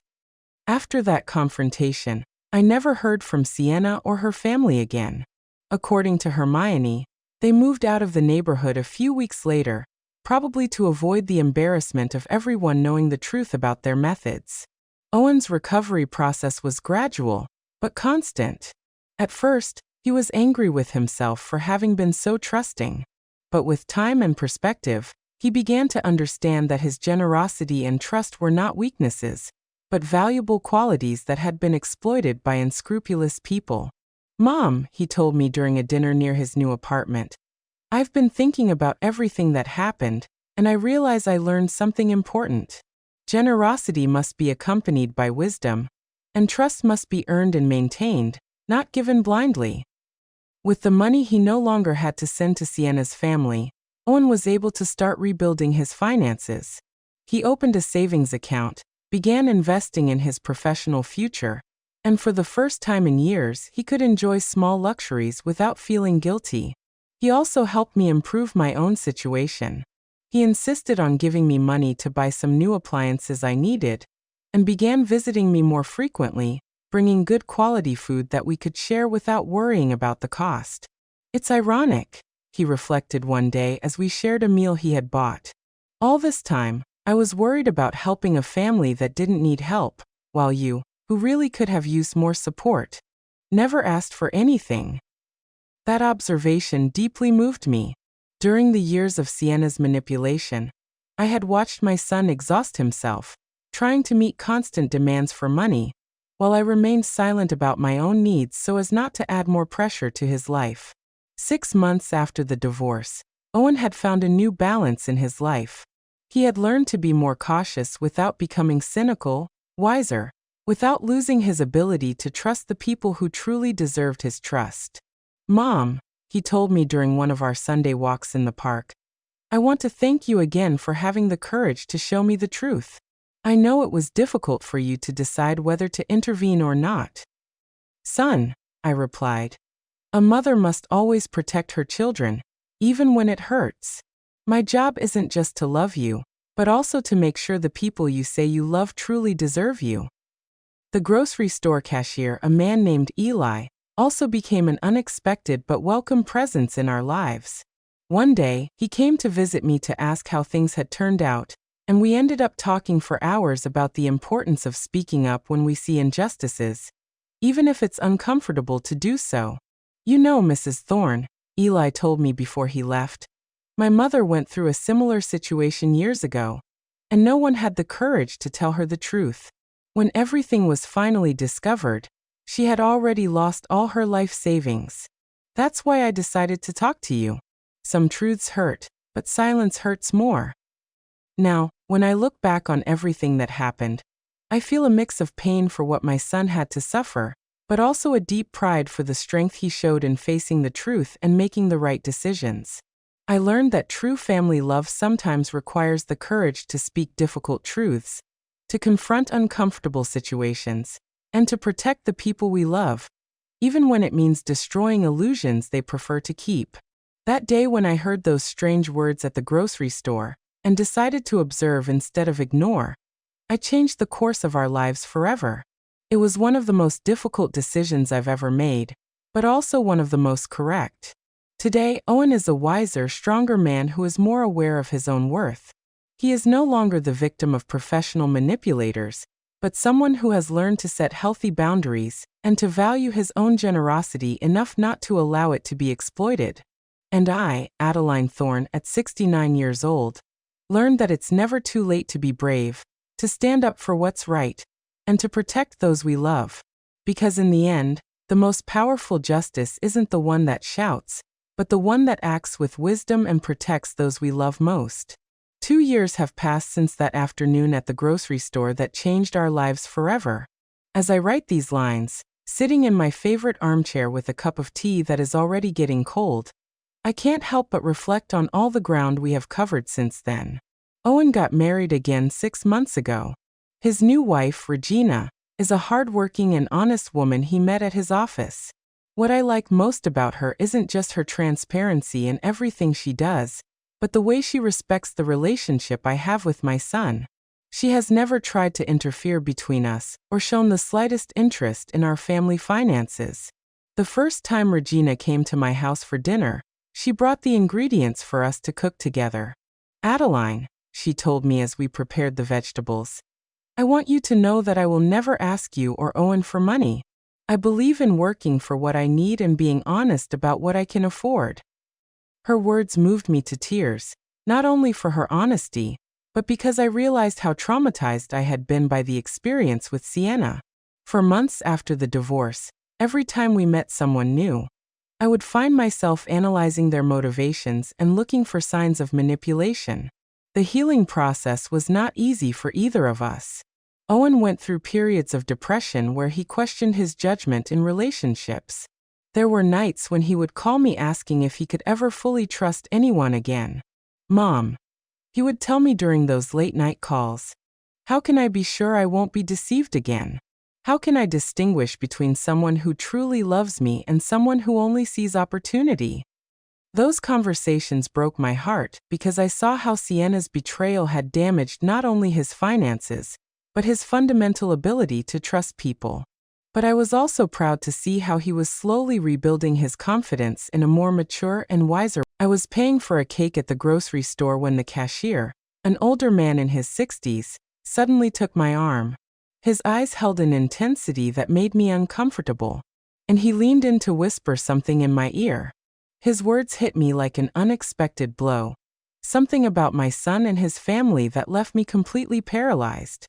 After that confrontation, I never heard from Sienna or her family again. According to Hermione, they moved out of the neighborhood a few weeks later, probably to avoid the embarrassment of everyone knowing the truth about their methods. Owen's recovery process was gradual, but constant. At first, he was angry with himself for having been so trusting. But with time and perspective, he began to understand that his generosity and trust were not weaknesses, but valuable qualities that had been exploited by unscrupulous people. Mom, he told me during a dinner near his new apartment, I've been thinking about everything that happened, and I realize I learned something important. Generosity must be accompanied by wisdom, and trust must be earned and maintained, not given blindly. With the money he no longer had to send to Sienna's family, Owen was able to start rebuilding his finances. He opened a savings account, began investing in his professional future, and for the first time in years, he could enjoy small luxuries without feeling guilty. He also helped me improve my own situation. He insisted on giving me money to buy some new appliances I needed, and began visiting me more frequently, bringing good quality food that we could share without worrying about the cost. It's ironic, he reflected one day as we shared a meal he had bought. All this time, I was worried about helping a family that didn't need help, while you, who really could have used more support, never asked for anything. That observation deeply moved me. During the years of Sienna's manipulation, I had watched my son exhaust himself, trying to meet constant demands for money, while I remained silent about my own needs so as not to add more pressure to his life. 6 months after the divorce, Owen had found a new balance in his life. He had learned to be more cautious without becoming cynical, wiser, without losing his ability to trust the people who truly deserved his trust. Mom, he told me during one of our Sunday walks in the park, I want to thank you again for having the courage to show me the truth. I know it was difficult for you to decide whether to intervene or not. Son, I replied, a mother must always protect her children, even when it hurts. My job isn't just to love you, but also to make sure the people you say you love truly deserve you. The grocery store cashier, a man named Eli, also became an unexpected but welcome presence in our lives. One day, he came to visit me to ask how things had turned out, and we ended up talking for hours about the importance of speaking up when we see injustices, even if it's uncomfortable to do so. You know, Mrs. Thorne, Eli told me before he left, my mother went through a similar situation years ago, and no one had the courage to tell her the truth. When everything was finally discovered, she had already lost all her life savings. That's why I decided to talk to you. Some truths hurt, but silence hurts more. Now, when I look back on everything that happened, I feel a mix of pain for what my son had to suffer, but also a deep pride for the strength he showed in facing the truth and making the right decisions. I learned that true family love sometimes requires the courage to speak difficult truths, to confront uncomfortable situations, and to protect the people we love, even when it means destroying illusions they prefer to keep. That day when I heard those strange words at the grocery store and decided to observe instead of ignore, I changed the course of our lives forever. It was one of the most difficult decisions I've ever made, but also one of the most correct. Today, Owen is a wiser, stronger man who is more aware of his own worth. He is no longer the victim of professional manipulators, but someone who has learned to set healthy boundaries and to value his own generosity enough not to allow it to be exploited. And I, Adeline Thorne, at 69 years old, learned that it's never too late to be brave, to stand up for what's right, and to protect those we love. Because in the end, the most powerful justice isn't the one that shouts, but the one that acts with wisdom and protects those we love most. 2 years have passed since that afternoon at the grocery store that changed our lives forever. As I write these lines, sitting in my favorite armchair with a cup of tea that is already getting cold, I can't help but reflect on all the ground we have covered since then. Owen got married again 6 months ago. His new wife, Regina, is a hardworking and honest woman he met at his office. What I like most about her isn't just her transparency in everything she does, but the way she respects the relationship I have with my son. She has never tried to interfere between us or shown the slightest interest in our family finances. The first time Regina came to my house for dinner, she brought the ingredients for us to cook together. Adeline, she told me as we prepared the vegetables, I want you to know that I will never ask you or Owen for money. I believe in working for what I need and being honest about what I can afford. Her words moved me to tears, not only for her honesty, but because I realized how traumatized I had been by the experience with Sienna. For months after the divorce, every time we met someone new, I would find myself analyzing their motivations and looking for signs of manipulation. The healing process was not easy for either of us. Owen went through periods of depression where he questioned his judgment in relationships. There were nights when he would call me asking if he could ever fully trust anyone again. Mom, he would tell me during those late-night calls, how can I be sure I won't be deceived again? How can I distinguish between someone who truly loves me and someone who only sees opportunity? Those conversations broke my heart because I saw how Sienna's betrayal had damaged not only his finances, but his fundamental ability to trust people. But I was also proud to see how he was slowly rebuilding his confidence in a more mature and wiser way. I was paying for a cake at the grocery store when the cashier, an older man in his 60s, suddenly took my arm. His eyes held an intensity that made me uncomfortable, and he leaned in to whisper something in my ear. His words hit me like an unexpected blow, something about my son and his family that left me completely paralyzed.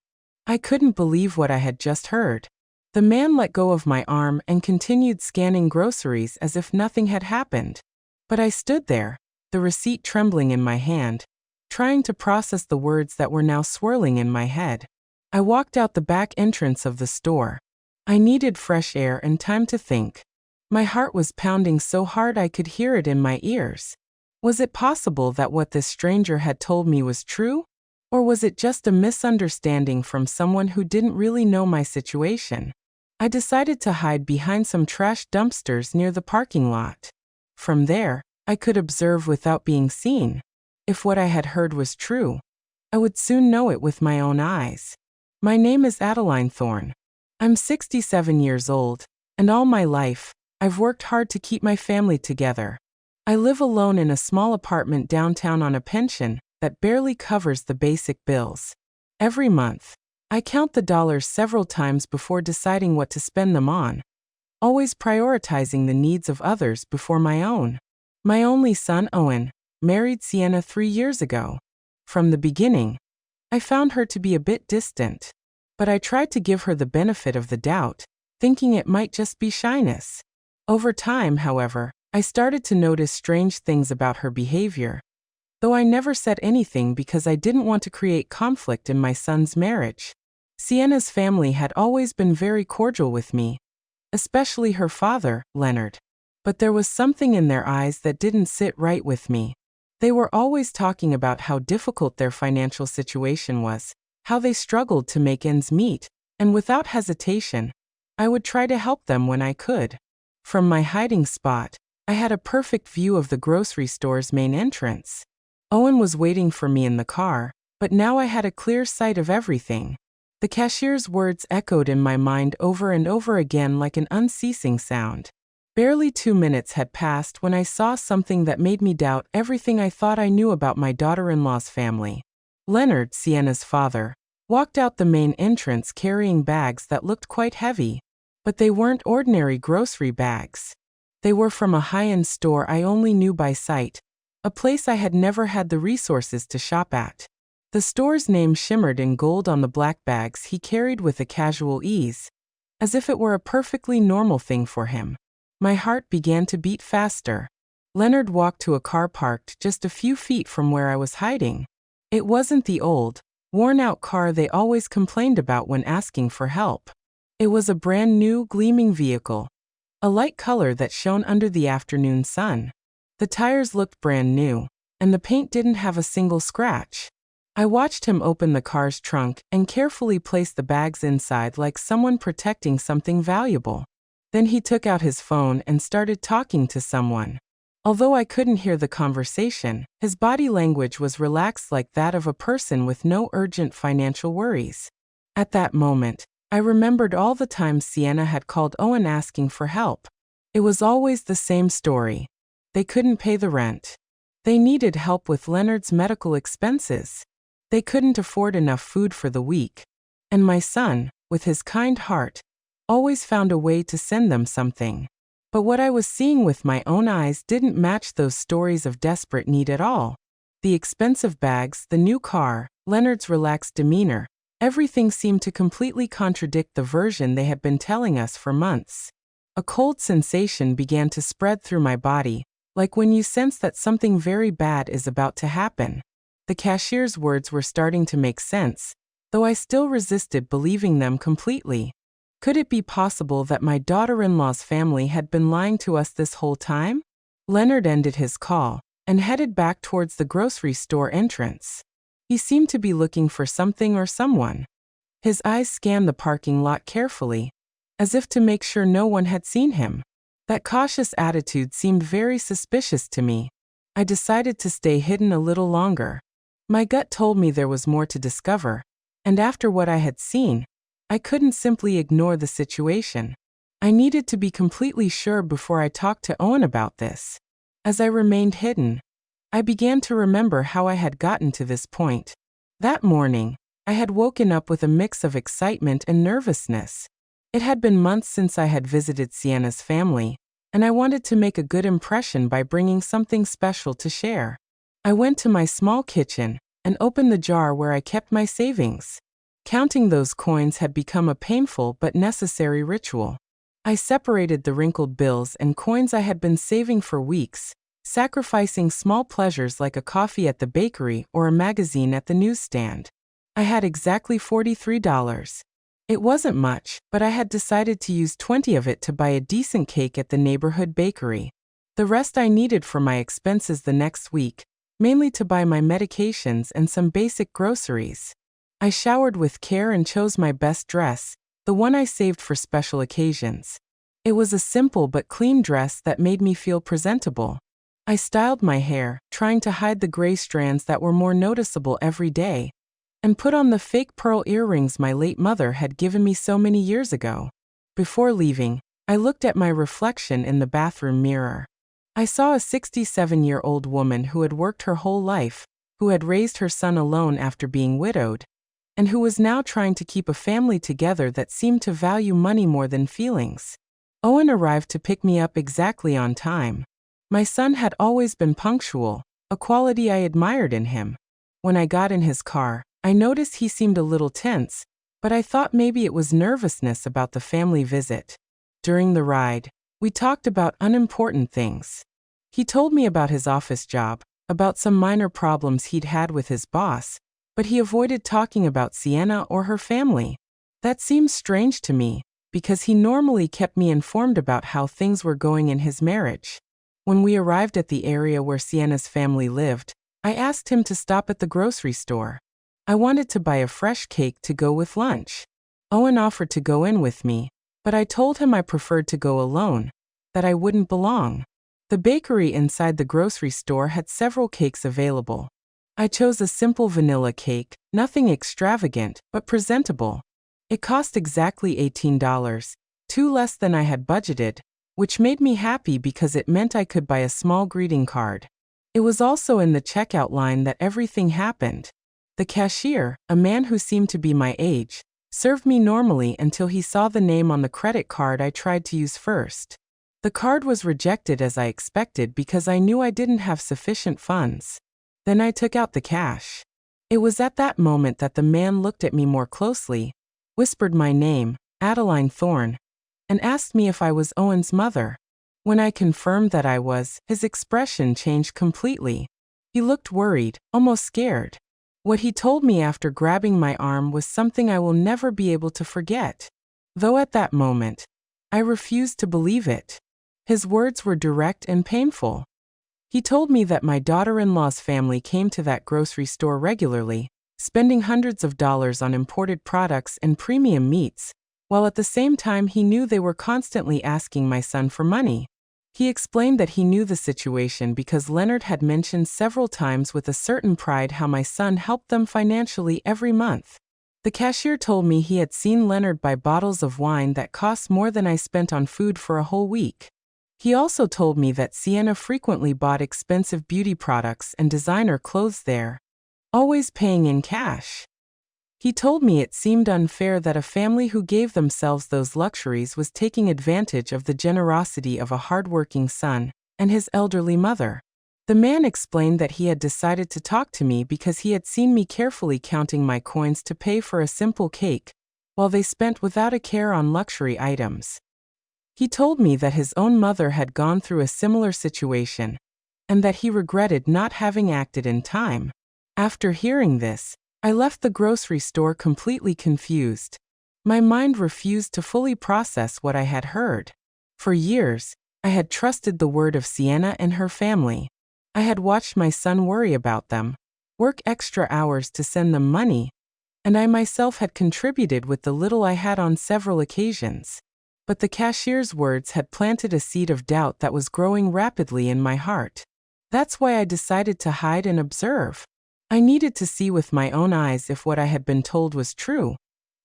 I couldn't believe what I had just heard. The man let go of my arm and continued scanning groceries as if nothing had happened. But I stood there, the receipt trembling in my hand, trying to process the words that were now swirling in my head. I walked out the back entrance of the store. I needed fresh air and time to think. My heart was pounding so hard I could hear it in my ears. Was it possible that what this stranger had told me was true? Or was it just a misunderstanding from someone who didn't really know my situation? I decided to hide behind some trash dumpsters near the parking lot. From there, I could observe without being seen. If what I had heard was true, I would soon know it with my own eyes. My name is Adeline Thorne. I'm 67 years old, and all my life, I've worked hard to keep my family together. I live alone in a small apartment downtown on a pension that barely covers the basic bills. Every month, I count the dollars several times before deciding what to spend them on, always prioritizing the needs of others before my own. My only son, Owen, married Sienna 3 years ago. From the beginning, I found her to be a bit distant, but I tried to give her the benefit of the doubt, thinking it might just be shyness. Over time, however, I started to notice strange things about her behavior, though I never said anything because I didn't want to create conflict in my son's marriage. Sienna's family had always been very cordial with me, especially her father, Leonard. But there was something in their eyes that didn't sit right with me. They were always talking about how difficult their financial situation was, how they struggled to make ends meet, and without hesitation, I would try to help them when I could. From my hiding spot, I had a perfect view of the grocery store's main entrance. Owen was waiting for me in the car, but now I had a clear sight of everything. The cashier's words echoed in my mind over and over again like an unceasing sound. Barely 2 minutes had passed when I saw something that made me doubt everything I thought I knew about my daughter-in-law's family. Leonard, Sienna's father, walked out the main entrance carrying bags that looked quite heavy, but they weren't ordinary grocery bags. They were from a high-end store I only knew by sight, a place I had never had the resources to shop at. The store's name shimmered in gold on the black bags he carried with a casual ease, as if it were a perfectly normal thing for him. My heart began to beat faster. Leonard walked to a car parked just a few feet from where I was hiding. It wasn't the old, worn-out car they always complained about when asking for help. It was a brand new, gleaming vehicle, a light color that shone under the afternoon sun. The tires looked brand new, and the paint didn't have a single scratch. I watched him open the car's trunk and carefully place the bags inside like someone protecting something valuable. Then he took out his phone and started talking to someone. Although I couldn't hear the conversation, his body language was relaxed like that of a person with no urgent financial worries. At that moment, I remembered all the times Sienna had called Owen asking for help. It was always the same story. They couldn't pay the rent. They needed help with Leonard's medical expenses. They couldn't afford enough food for the week. And my son, with his kind heart, always found a way to send them something. But what I was seeing with my own eyes didn't match those stories of desperate need at all. The expensive bags, the new car, Leonard's relaxed demeanor, everything seemed to completely contradict the version they had been telling us for months. A cold sensation began to spread through my body, like when you sense that something very bad is about to happen. The cashier's words were starting to make sense, though I still resisted believing them completely. Could it be possible that my daughter-in-law's family had been lying to us this whole time? Leonard ended his call and headed back towards the grocery store entrance. He seemed to be looking for something or someone. His eyes scanned the parking lot carefully, as if to make sure no one had seen him. That cautious attitude seemed very suspicious to me. I decided to stay hidden a little longer. My gut told me there was more to discover, and after what I had seen, I couldn't simply ignore the situation. I needed to be completely sure before I talked to Owen about this. As I remained hidden, I began to remember how I had gotten to this point. That morning, I had woken up with a mix of excitement and nervousness. It had been months since I had visited Sienna's family, and I wanted to make a good impression by bringing something special to share. I went to my small kitchen and opened the jar where I kept my savings. Counting those coins had become a painful but necessary ritual. I separated the wrinkled bills and coins I had been saving for weeks, sacrificing small pleasures like a coffee at the bakery or a magazine at the newsstand. I had exactly $43. It wasn't much, but I had decided to use 20 of it to buy a decent cake at the neighborhood bakery. The rest I needed for my expenses the next week, mainly to buy my medications and some basic groceries. I showered with care and chose my best dress, the one I saved for special occasions. It was a simple but clean dress that made me feel presentable. I styled my hair, trying to hide the gray strands that were more noticeable every day, and put on the fake pearl earrings my late mother had given me so many years ago. Before leaving, I looked at my reflection in the bathroom mirror. I saw a 67-year-old woman who had worked her whole life, who had raised her son alone after being widowed, and who was now trying to keep a family together that seemed to value money more than feelings. Owen arrived to pick me up exactly on time. My son had always been punctual, a quality I admired in him. When I got in his car, I noticed he seemed a little tense, but I thought maybe it was nervousness about the family visit. During the ride, we talked about unimportant things. He told me about his office job, about some minor problems he'd had with his boss, but he avoided talking about Sienna or her family. That seemed strange to me, because he normally kept me informed about how things were going in his marriage. When we arrived at the area where Sienna's family lived, I asked him to stop at the grocery store. I wanted to buy a fresh cake to go with lunch. Owen offered to go in with me, but I told him I preferred to go alone, that I wouldn't belong. The bakery inside the grocery store had several cakes available. I chose a simple vanilla cake, nothing extravagant, but presentable. It cost exactly $18, $2 less than I had budgeted, which made me happy because it meant I could buy a small greeting card. It was also in the checkout line that everything happened. The cashier, a man who seemed to be my age, served me normally until he saw the name on the credit card I tried to use first. The card was rejected as I expected because I knew I didn't have sufficient funds. Then I took out the cash. It was at that moment that the man looked at me more closely, whispered my name, Adeline Thorne, and asked me if I was Owen's mother. When I confirmed that I was, his expression changed completely. He looked worried, almost scared. What he told me after grabbing my arm was something I will never be able to forget. Though at that moment, I refused to believe it. His words were direct and painful. He told me that my daughter-in-law's family came to that grocery store regularly, spending hundreds of dollars on imported products and premium meats, while at the same time he knew they were constantly asking my son for money. He explained that he knew the situation because Leonard had mentioned several times with a certain pride how my son helped them financially every month. The cashier told me he had seen Leonard buy bottles of wine that cost more than I spent on food for a whole week. He also told me that Sienna frequently bought expensive beauty products and designer clothes there, always paying in cash. He told me it seemed unfair that a family who gave themselves those luxuries was taking advantage of the generosity of a hardworking son and his elderly mother. The man explained that he had decided to talk to me because he had seen me carefully counting my coins to pay for a simple cake, while they spent without a care on luxury items. He told me that his own mother had gone through a similar situation, and that he regretted not having acted in time. After hearing this, I left the grocery store completely confused. My mind refused to fully process what I had heard. For years, I had trusted the word of Sienna and her family. I had watched my son worry about them, work extra hours to send them money, and I myself had contributed with the little I had on several occasions. But the cashier's words had planted a seed of doubt that was growing rapidly in my heart. That's why I decided to hide and observe. I needed to see with my own eyes if what I had been told was true,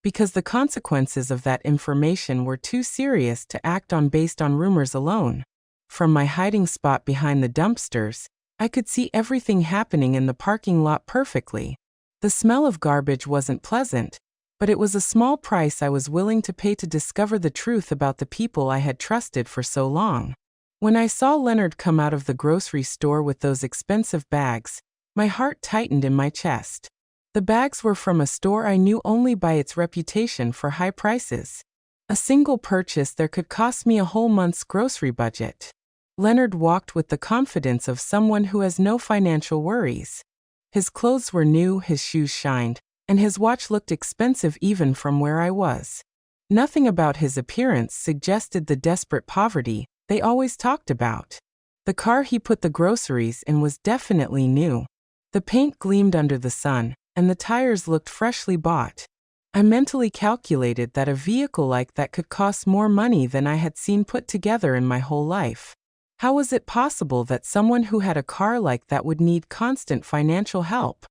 because the consequences of that information were too serious to act on based on rumors alone. From my hiding spot behind the dumpsters, I could see everything happening in the parking lot perfectly. The smell of garbage wasn't pleasant, but it was a small price I was willing to pay to discover the truth about the people I had trusted for so long. When I saw Leonard come out of the grocery store with those expensive bags, my heart tightened in my chest. The bags were from a store I knew only by its reputation for high prices. A single purchase there could cost me a whole month's grocery budget. Leonard walked with the confidence of someone who has no financial worries. His clothes were new, his shoes shined, and his watch looked expensive even from where I was. Nothing about his appearance suggested the desperate poverty they always talked about. The car he put the groceries in was definitely new. The paint gleamed under the sun, and the tires looked freshly bought. I mentally calculated that a vehicle like that could cost more money than I had seen put together in my whole life. How was it possible that someone who had a car like that would need constant financial help?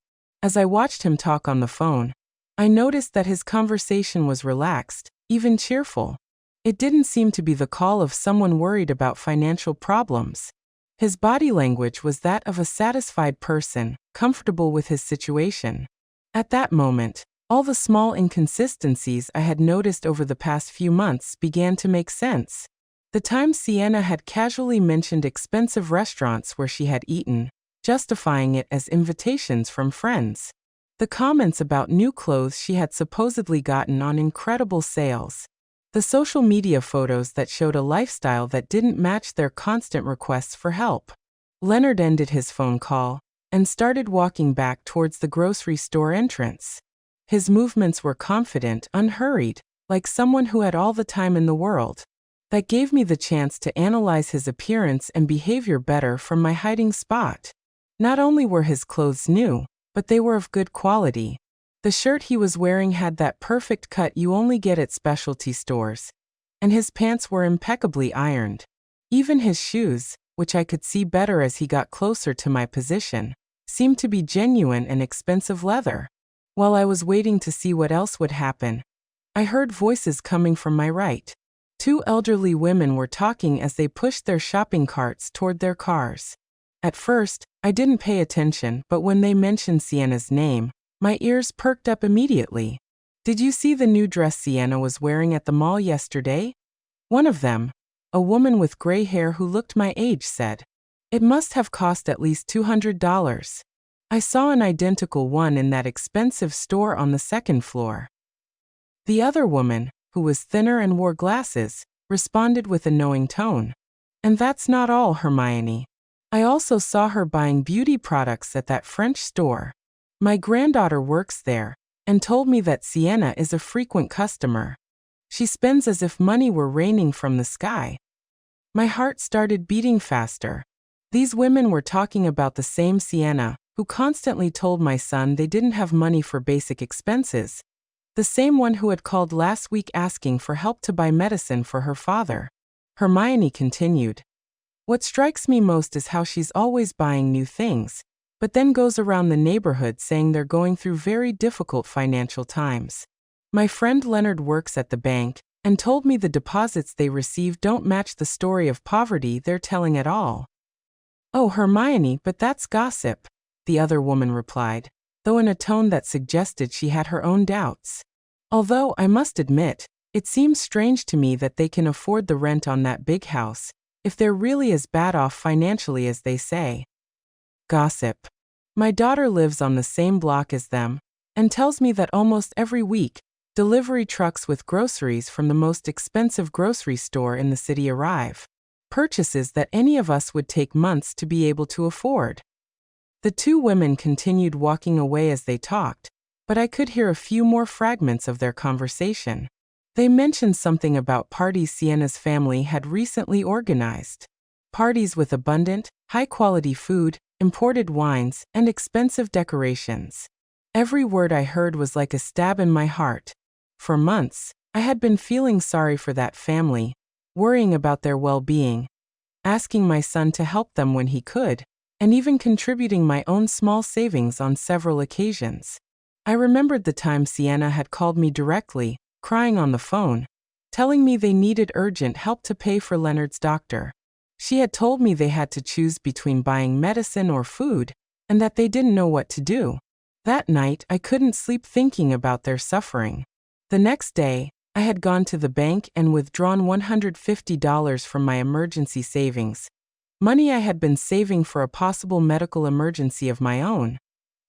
As I watched him talk on the phone, I noticed that his conversation was relaxed, even cheerful. It didn't seem to be the call of someone worried about financial problems. His body language was that of a satisfied person, comfortable with his situation. At that moment, all the small inconsistencies I had noticed over the past few months began to make sense. The time Sienna had casually mentioned expensive restaurants where she had eaten, justifying it as invitations from friends. The comments about new clothes she had supposedly gotten on incredible sales. The social media photos that showed a lifestyle that didn't match their constant requests for help. Leonard ended his phone call and started walking back towards the grocery store entrance. His movements were confident, unhurried, like someone who had all the time in the world. That gave me the chance to analyze his appearance and behavior better from my hiding spot. Not only were his clothes new, but they were of good quality. The shirt he was wearing had that perfect cut you only get at specialty stores, and his pants were impeccably ironed. Even his shoes, which I could see better as he got closer to my position, seemed to be genuine and expensive leather. While I was waiting to see what else would happen, I heard voices coming from my right. Two elderly women were talking as they pushed their shopping carts toward their cars. At first, I didn't pay attention, but when they mentioned Sienna's name, my ears perked up immediately. "Did you see the new dress Sienna was wearing at the mall yesterday?" One of them, a woman with gray hair who looked my age, said. "It must have cost at least $200. I saw an identical one in that expensive store on the second floor." The other woman, who was thinner and wore glasses, responded with a knowing tone. "And that's not all, Hermione. I also saw her buying beauty products at that French store. My granddaughter works there, and told me that Sienna is a frequent customer. She spends as if money were raining from the sky." My heart started beating faster. These women were talking about the same Sienna, who constantly told my son they didn't have money for basic expenses. The same one who had called last week asking for help to buy medicine for her father. Hermione continued. "What strikes me most is how she's always buying new things, but then goes around the neighborhood saying they're going through very difficult financial times. My friend Leonard works at the bank and told me the deposits they receive don't match the story of poverty they're telling at all." "Oh, Hermione, but that's gossip," the other woman replied, though in a tone that suggested she had her own doubts. "Although, I must admit, it seems strange to me that they can afford the rent on that big house, if they're really as bad off financially as they say." Gossip. My daughter lives on the same block as them, and tells me that almost every week, delivery trucks with groceries from the most expensive grocery store in the city arrive. Purchases that any of us would take months to be able to afford. The two women continued walking away as they talked, but I could hear a few more fragments of their conversation. They mentioned something about parties Sienna's family had recently organized. Parties with abundant, high-quality food, imported wines, and expensive decorations. Every word I heard was like a stab in my heart. For months, I had been feeling sorry for that family, worrying about their well-being, asking my son to help them when he could, and even contributing my own small savings on several occasions. I remembered the time Sienna had called me directly, crying on the phone, telling me they needed urgent help to pay for Leonard's doctor. She had told me they had to choose between buying medicine or food, and that they didn't know what to do. That night, I couldn't sleep thinking about their suffering. The next day, I had gone to the bank and withdrawn $150 from my emergency savings, money I had been saving for a possible medical emergency of my own,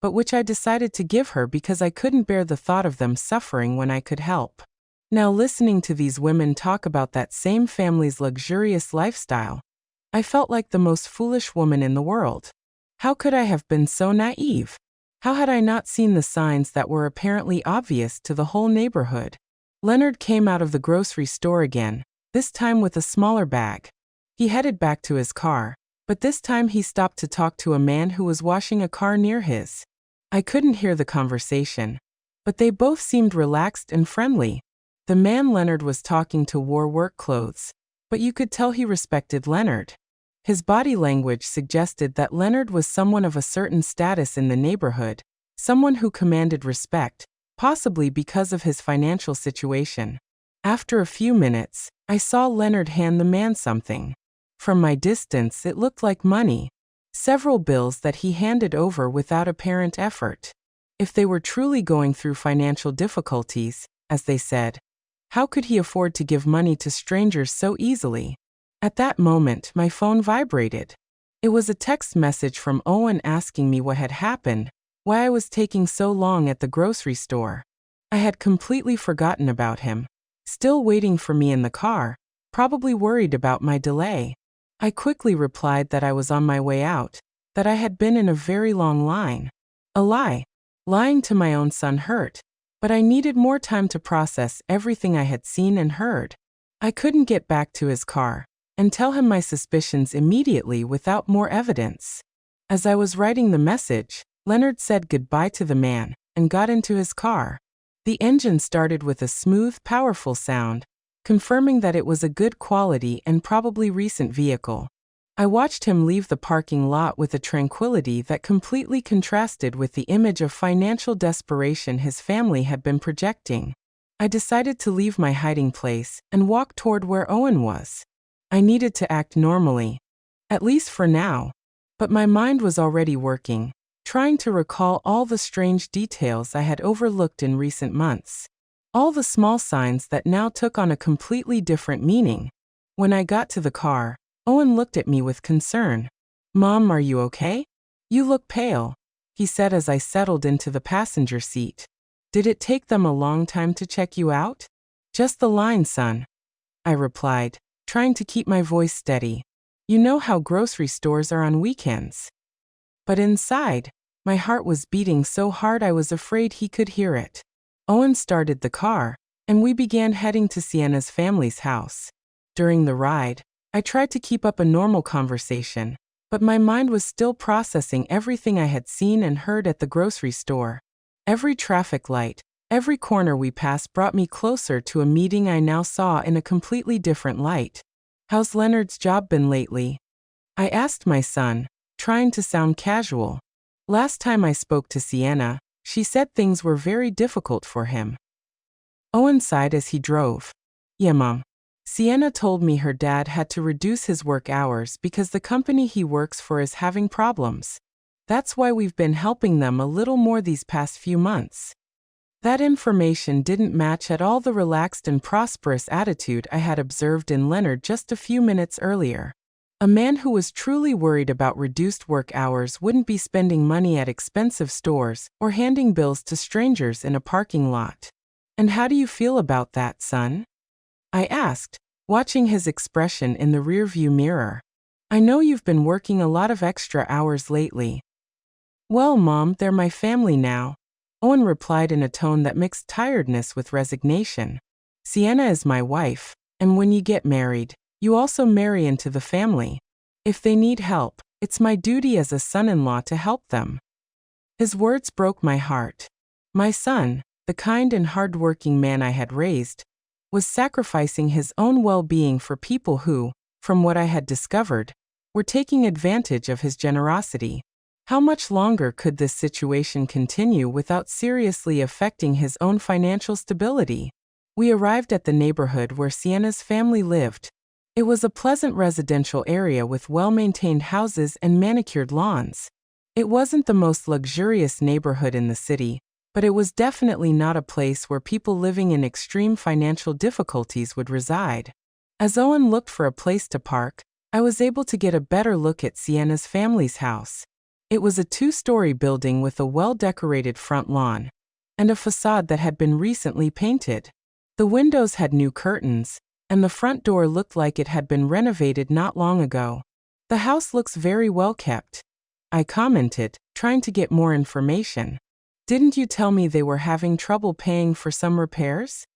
but which I decided to give her because I couldn't bear the thought of them suffering when I could help. Now, listening to these women talk about that same family's luxurious lifestyle, I felt like the most foolish woman in the world. How could I have been so naive? How had I not seen the signs that were apparently obvious to the whole neighborhood? Leonard came out of the grocery store again, this time with a smaller bag. He headed back to his car, but this time he stopped to talk to a man who was washing a car near his. I couldn't hear the conversation, but they both seemed relaxed and friendly. The man Leonard was talking to wore work clothes, but you could tell he respected Leonard. His body language suggested that Leonard was someone of a certain status in the neighborhood, someone who commanded respect, possibly because of his financial situation. After a few minutes, I saw Leonard hand the man something. From my distance, it looked like money. Several bills that he handed over without apparent effort. If they were truly going through financial difficulties, as they said, how could he afford to give money to strangers so easily? At that moment, my phone vibrated. It was a text message from Owen asking me what had happened, why I was taking so long at the grocery store. I had completely forgotten about him, still waiting for me in the car, probably worried about my delay. I quickly replied that I was on my way out, that I had been in a very long line. A lie. Lying to my own son hurt, but I needed more time to process everything I had seen and heard. I couldn't get back to his car and tell him my suspicions immediately without more evidence. As I was writing the message, Leonard said goodbye to the man and got into his car. The engine started with a smooth, powerful sound, confirming that it was a good quality and probably recent vehicle. I watched him leave the parking lot with a tranquility that completely contrasted with the image of financial desperation his family had been projecting. I decided to leave my hiding place and walk toward where Owen was. I needed to act normally, at least for now, but my mind was already working, trying to recall all the strange details I had overlooked in recent months. All the small signs that now took on a completely different meaning. When I got to the car, Owen looked at me with concern. "Mom, are you okay? You look pale," he said as I settled into the passenger seat. "Did it take them a long time to check you out?" "Just the line, son," I replied, trying to keep my voice steady. "You know how grocery stores are on weekends." But inside, my heart was beating so hard I was afraid he could hear it. Owen started the car, and we began heading to Sienna's family's house. During the ride, I tried to keep up a normal conversation, but my mind was still processing everything I had seen and heard at the grocery store. Every traffic light, every corner we passed brought me closer to a meeting I now saw in a completely different light. "How's Leonard's job been lately?" I asked my son, trying to sound casual. Last time I spoke to Sienna, she said things were very difficult for him. Owen sighed as he drove. "Yeah, Mom. Sienna told me her dad had to reduce his work hours because the company he works for is having problems. That's why we've been helping them a little more these past few months." That information didn't match at all the relaxed and prosperous attitude I had observed in Leonard just a few minutes earlier. A man who was truly worried about reduced work hours wouldn't be spending money at expensive stores or handing bills to strangers in a parking lot. "And how do you feel about that, son?" I asked, watching his expression in the rearview mirror. "I know you've been working a lot of extra hours lately." "Well, Mom, they're my family now," Owen replied in a tone that mixed tiredness with resignation. "Sienna is my wife, and when you get married, you also marry into the family. If they need help, it's my duty as a son-in-law to help them." His words broke my heart. My son, the kind and hard-working man I had raised, was sacrificing his own well-being for people who, from what I had discovered, were taking advantage of his generosity. How much longer could this situation continue without seriously affecting his own financial stability? We arrived at the neighborhood where Sienna's family lived. It was a pleasant residential area with well-maintained houses and manicured lawns. It wasn't the most luxurious neighborhood in the city, but it was definitely not a place where people living in extreme financial difficulties would reside. As Owen looked for a place to park, I was able to get a better look at Sienna's family's house. It was a 2-story building with a well-decorated front lawn and a facade that had been recently painted. The windows had new curtains, and the front door looked like it had been renovated not long ago. "The house looks very well kept," I commented, trying to get more information. "Didn't you tell me they were having trouble paying for some repairs?"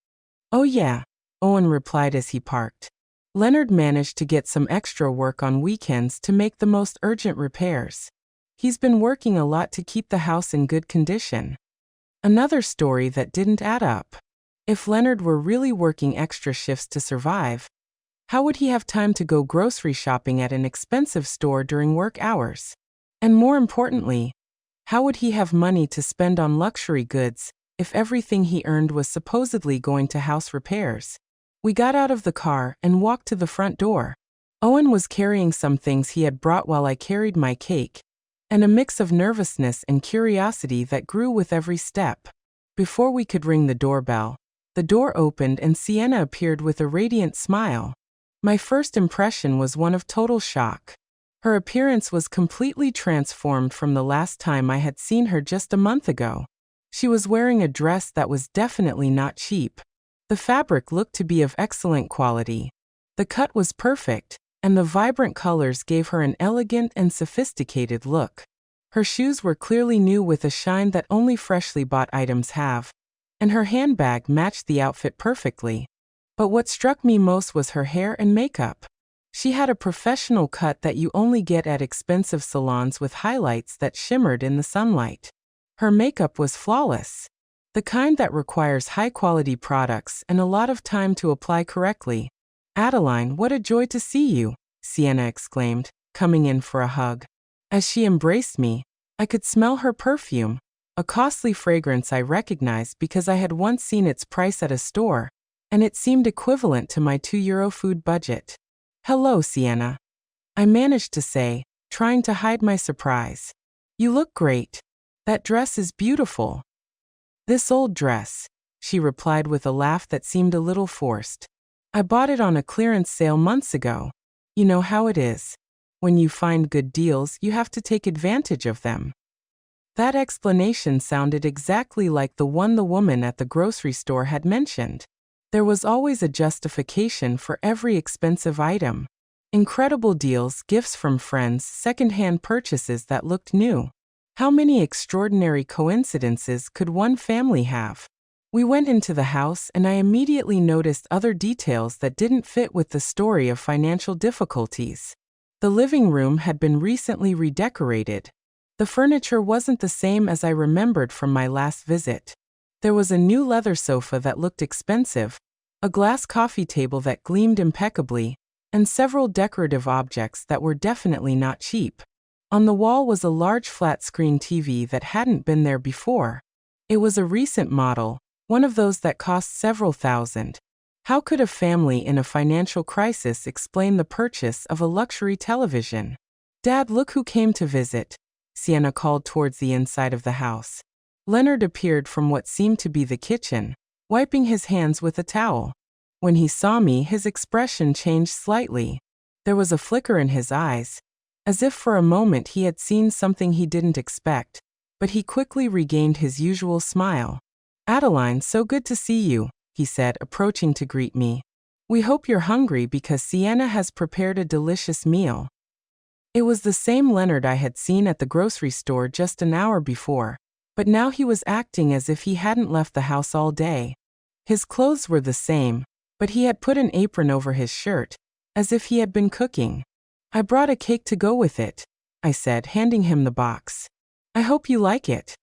"Oh yeah," Owen replied as he parked. "Leonard managed to get some extra work on weekends to make the most urgent repairs. He's been working a lot to keep the house in good condition." Another story that didn't add up. If Leonard were really working extra shifts to survive, how would he have time to go grocery shopping at an expensive store during work hours? And more importantly, How would he have money to spend on luxury goods if everything he earned was supposedly going to house repairs? We got out of the car and walked to the front door. Owen was carrying some things he had brought while I carried my cake, and a mix of nervousness and curiosity that grew with every step. Before we could ring the doorbell, the door opened and Sienna appeared with a radiant smile. My first impression was one of total shock. Her appearance was completely transformed from the last time I had seen her just a month ago. She was wearing a dress that was definitely not cheap. The fabric looked to be of excellent quality. The cut was perfect, and the vibrant colors gave her an elegant and sophisticated look. Her shoes were clearly new with a shine that only freshly bought items have, and her handbag matched the outfit perfectly. But what struck me most was her hair and makeup. She had a professional cut that you only get at expensive salons with highlights that shimmered in the sunlight. Her makeup was flawless, the kind that requires high-quality products and a lot of time to apply correctly. "Adeline, what a joy to see you," Sienna exclaimed, coming in for a hug. As she embraced me, I could smell her perfume, a costly fragrance I recognized because I had once seen its price at a store, and it seemed equivalent to my €2 food budget. "Hello, Sienna," I managed to say, trying to hide my surprise. "You look great. That dress is beautiful." "This old dress," she replied with a laugh that seemed a little forced. "I bought it on a clearance sale months ago. You know how it is. When you find good deals, you have to take advantage of them." That explanation sounded exactly like the one the woman at the grocery store had mentioned. There was always a justification for every expensive item. Incredible deals, gifts from friends, second-hand purchases that looked new. How many extraordinary coincidences could one family have? We went into the house and I immediately noticed other details that didn't fit with the story of financial difficulties. The living room had been recently redecorated. The furniture wasn't the same as I remembered from my last visit. There was a new leather sofa that looked expensive, a glass coffee table that gleamed impeccably, and several decorative objects that were definitely not cheap. On the wall was a large flat-screen TV that hadn't been there before. It was a recent model, one of those that cost several thousand. How could a family in a financial crisis explain the purchase of a luxury television? "Dad, look who came to visit," Sienna called towards the inside of the house. Leonard appeared from what seemed to be the kitchen, wiping his hands with a towel. When he saw me, his expression changed slightly. There was a flicker in his eyes, as if for a moment he had seen something he didn't expect, but he quickly regained his usual smile. "Adeline, so good to see you," he said, approaching to greet me. "We hope you're hungry because Sienna has prepared a delicious meal." It was the same Leonard I had seen at the grocery store just an hour before, but now he was acting as if he hadn't left the house all day. His clothes were the same, but he had put an apron over his shirt, as if he had been cooking. "I brought a cake to go with it," I said, handing him the box. "I hope you like it."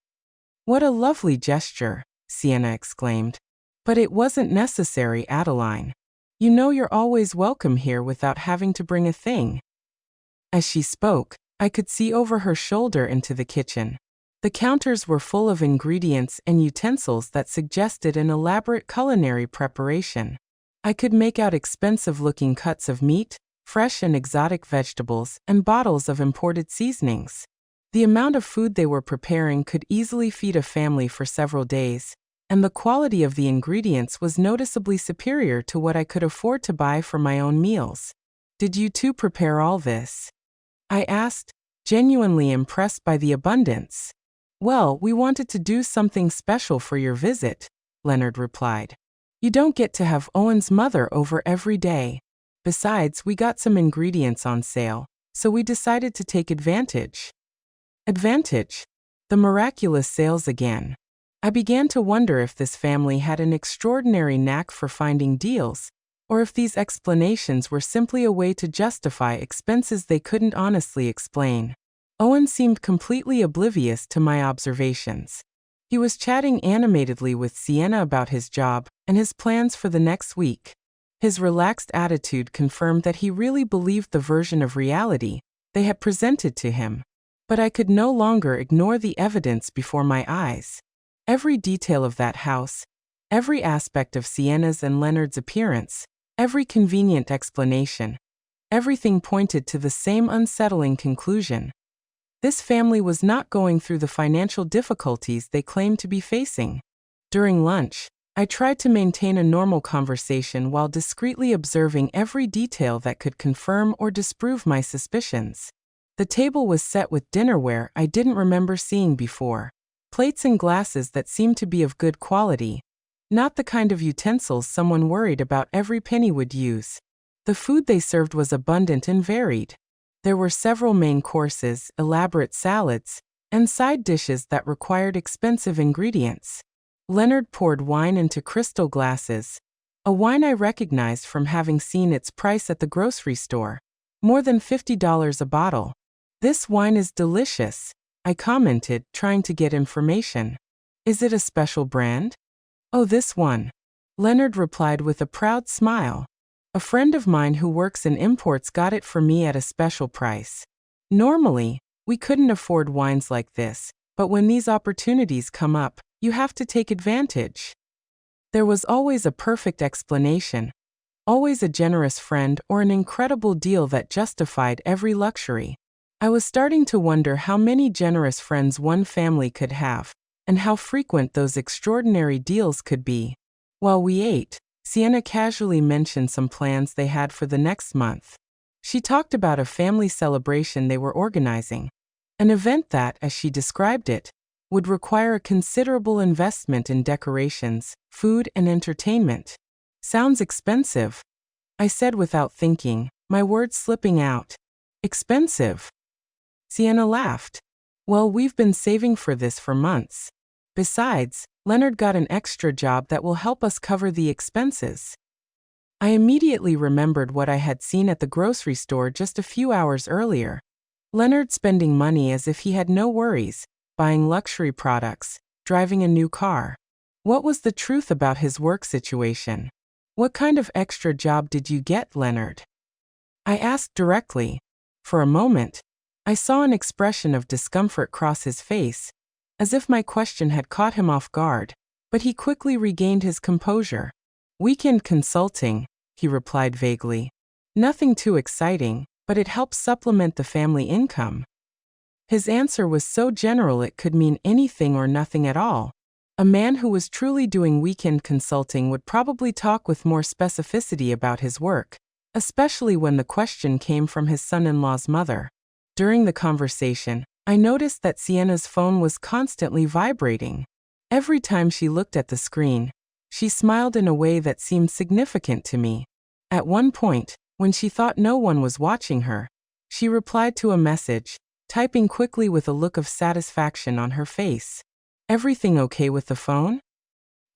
"What a lovely gesture," Sienna exclaimed. "But it wasn't necessary, Adeline. You know you're always welcome here without having to bring a thing." As she spoke, I could see over her shoulder into the kitchen. The counters were full of ingredients and utensils that suggested an elaborate culinary preparation. I could make out expensive-looking cuts of meat, fresh and exotic vegetables, and bottles of imported seasonings. The amount of food they were preparing could easily feed a family for several days, and the quality of the ingredients was noticeably superior to what I could afford to buy for my own meals. "Did you two prepare all this?" I asked, genuinely impressed by the abundance. "Well, we wanted to do something special for your visit," Leonard replied. "You don't get to have Owen's mother over every day. Besides, we got some ingredients on sale, so we decided to take advantage." Advantage? The miraculous sales again. I began to wonder if this family had an extraordinary knack for finding deals, or if these explanations were simply a way to justify expenses they couldn't honestly explain. Owen seemed completely oblivious to my observations. He was chatting animatedly with Sienna about his job and his plans for the next week. His relaxed attitude confirmed that he really believed the version of reality they had presented to him. But I could no longer ignore the evidence before my eyes. Every detail of that house, every aspect of Sienna's and Leonard's appearance, every convenient explanation, everything pointed to the same unsettling conclusion. This family was not going through the financial difficulties they claimed to be facing. During lunch, I tried to maintain a normal conversation while discreetly observing every detail that could confirm or disprove my suspicions. The table was set with dinnerware I didn't remember seeing before, plates and glasses that seemed to be of good quality, not the kind of utensils someone worried about every penny would use. The food they served was abundant and varied. There were several main courses, elaborate salads, and side dishes that required expensive ingredients. Leonard poured wine into crystal glasses, a wine I recognized from having seen its price at the grocery store, more than $50 a bottle. "This wine is delicious," I commented, trying to get information. "Is it a special brand?" "Oh, this one," Leonard replied with a proud smile. "A friend of mine who works in imports got it for me at a special price. Normally, we couldn't afford wines like this, but when these opportunities come up, you have to take advantage." There was always a perfect explanation, always a generous friend or an incredible deal that justified every luxury. I was starting to wonder how many generous friends one family could have, and how frequent those extraordinary deals could be. While we ate, Sienna casually mentioned some plans they had for the next month. She talked about a family celebration they were organizing, an event that, as she described it, would require a considerable investment in decorations, food, and entertainment. "Sounds expensive," I said without thinking, my words slipping out. "Expensive?" Sienna laughed. "Well, we've been saving for this for months. Besides, Leonard got an extra job that will help us cover the expenses." I immediately remembered what I had seen at the grocery store just a few hours earlier. Leonard spending money as if he had no worries, buying luxury products, driving a new car. What was the truth about his work situation? "What kind of extra job did you get, Leonard?" I asked directly. For a moment, I saw an expression of discomfort cross his face, as if my question had caught him off guard, but he quickly regained his composure. "Weekend consulting," he replied vaguely. "Nothing too exciting, but it helps supplement the family income." His answer was so general it could mean anything or nothing at all. A man who was truly doing weekend consulting would probably talk with more specificity about his work, especially when the question came from his son-in-law's mother. During the conversation, I noticed that Sienna's phone was constantly vibrating. Every time she looked at the screen, she smiled in a way that seemed significant to me. At one point, when she thought no one was watching her, she replied to a message, typing quickly with a look of satisfaction on her face. "Everything okay with the phone?"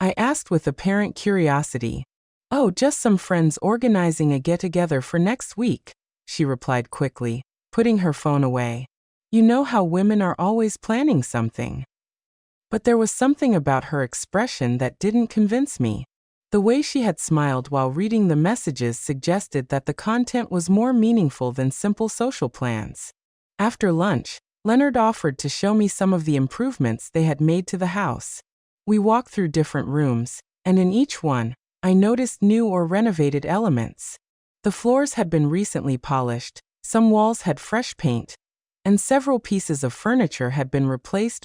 I asked with apparent curiosity. "Oh, just some friends organizing a get-together for next week," she replied quickly, putting her phone away. You know how women are always planning something. But there was something about her expression that didn't convince me. The way she had smiled while reading the messages suggested that the content was more meaningful than simple social plans. After lunch, Leonard offered to show me some of the improvements they had made to the house. We walked through different rooms, and in each one, I noticed new or renovated elements. The floors had been recently polished, some walls had fresh paint, and several pieces of furniture had been replaced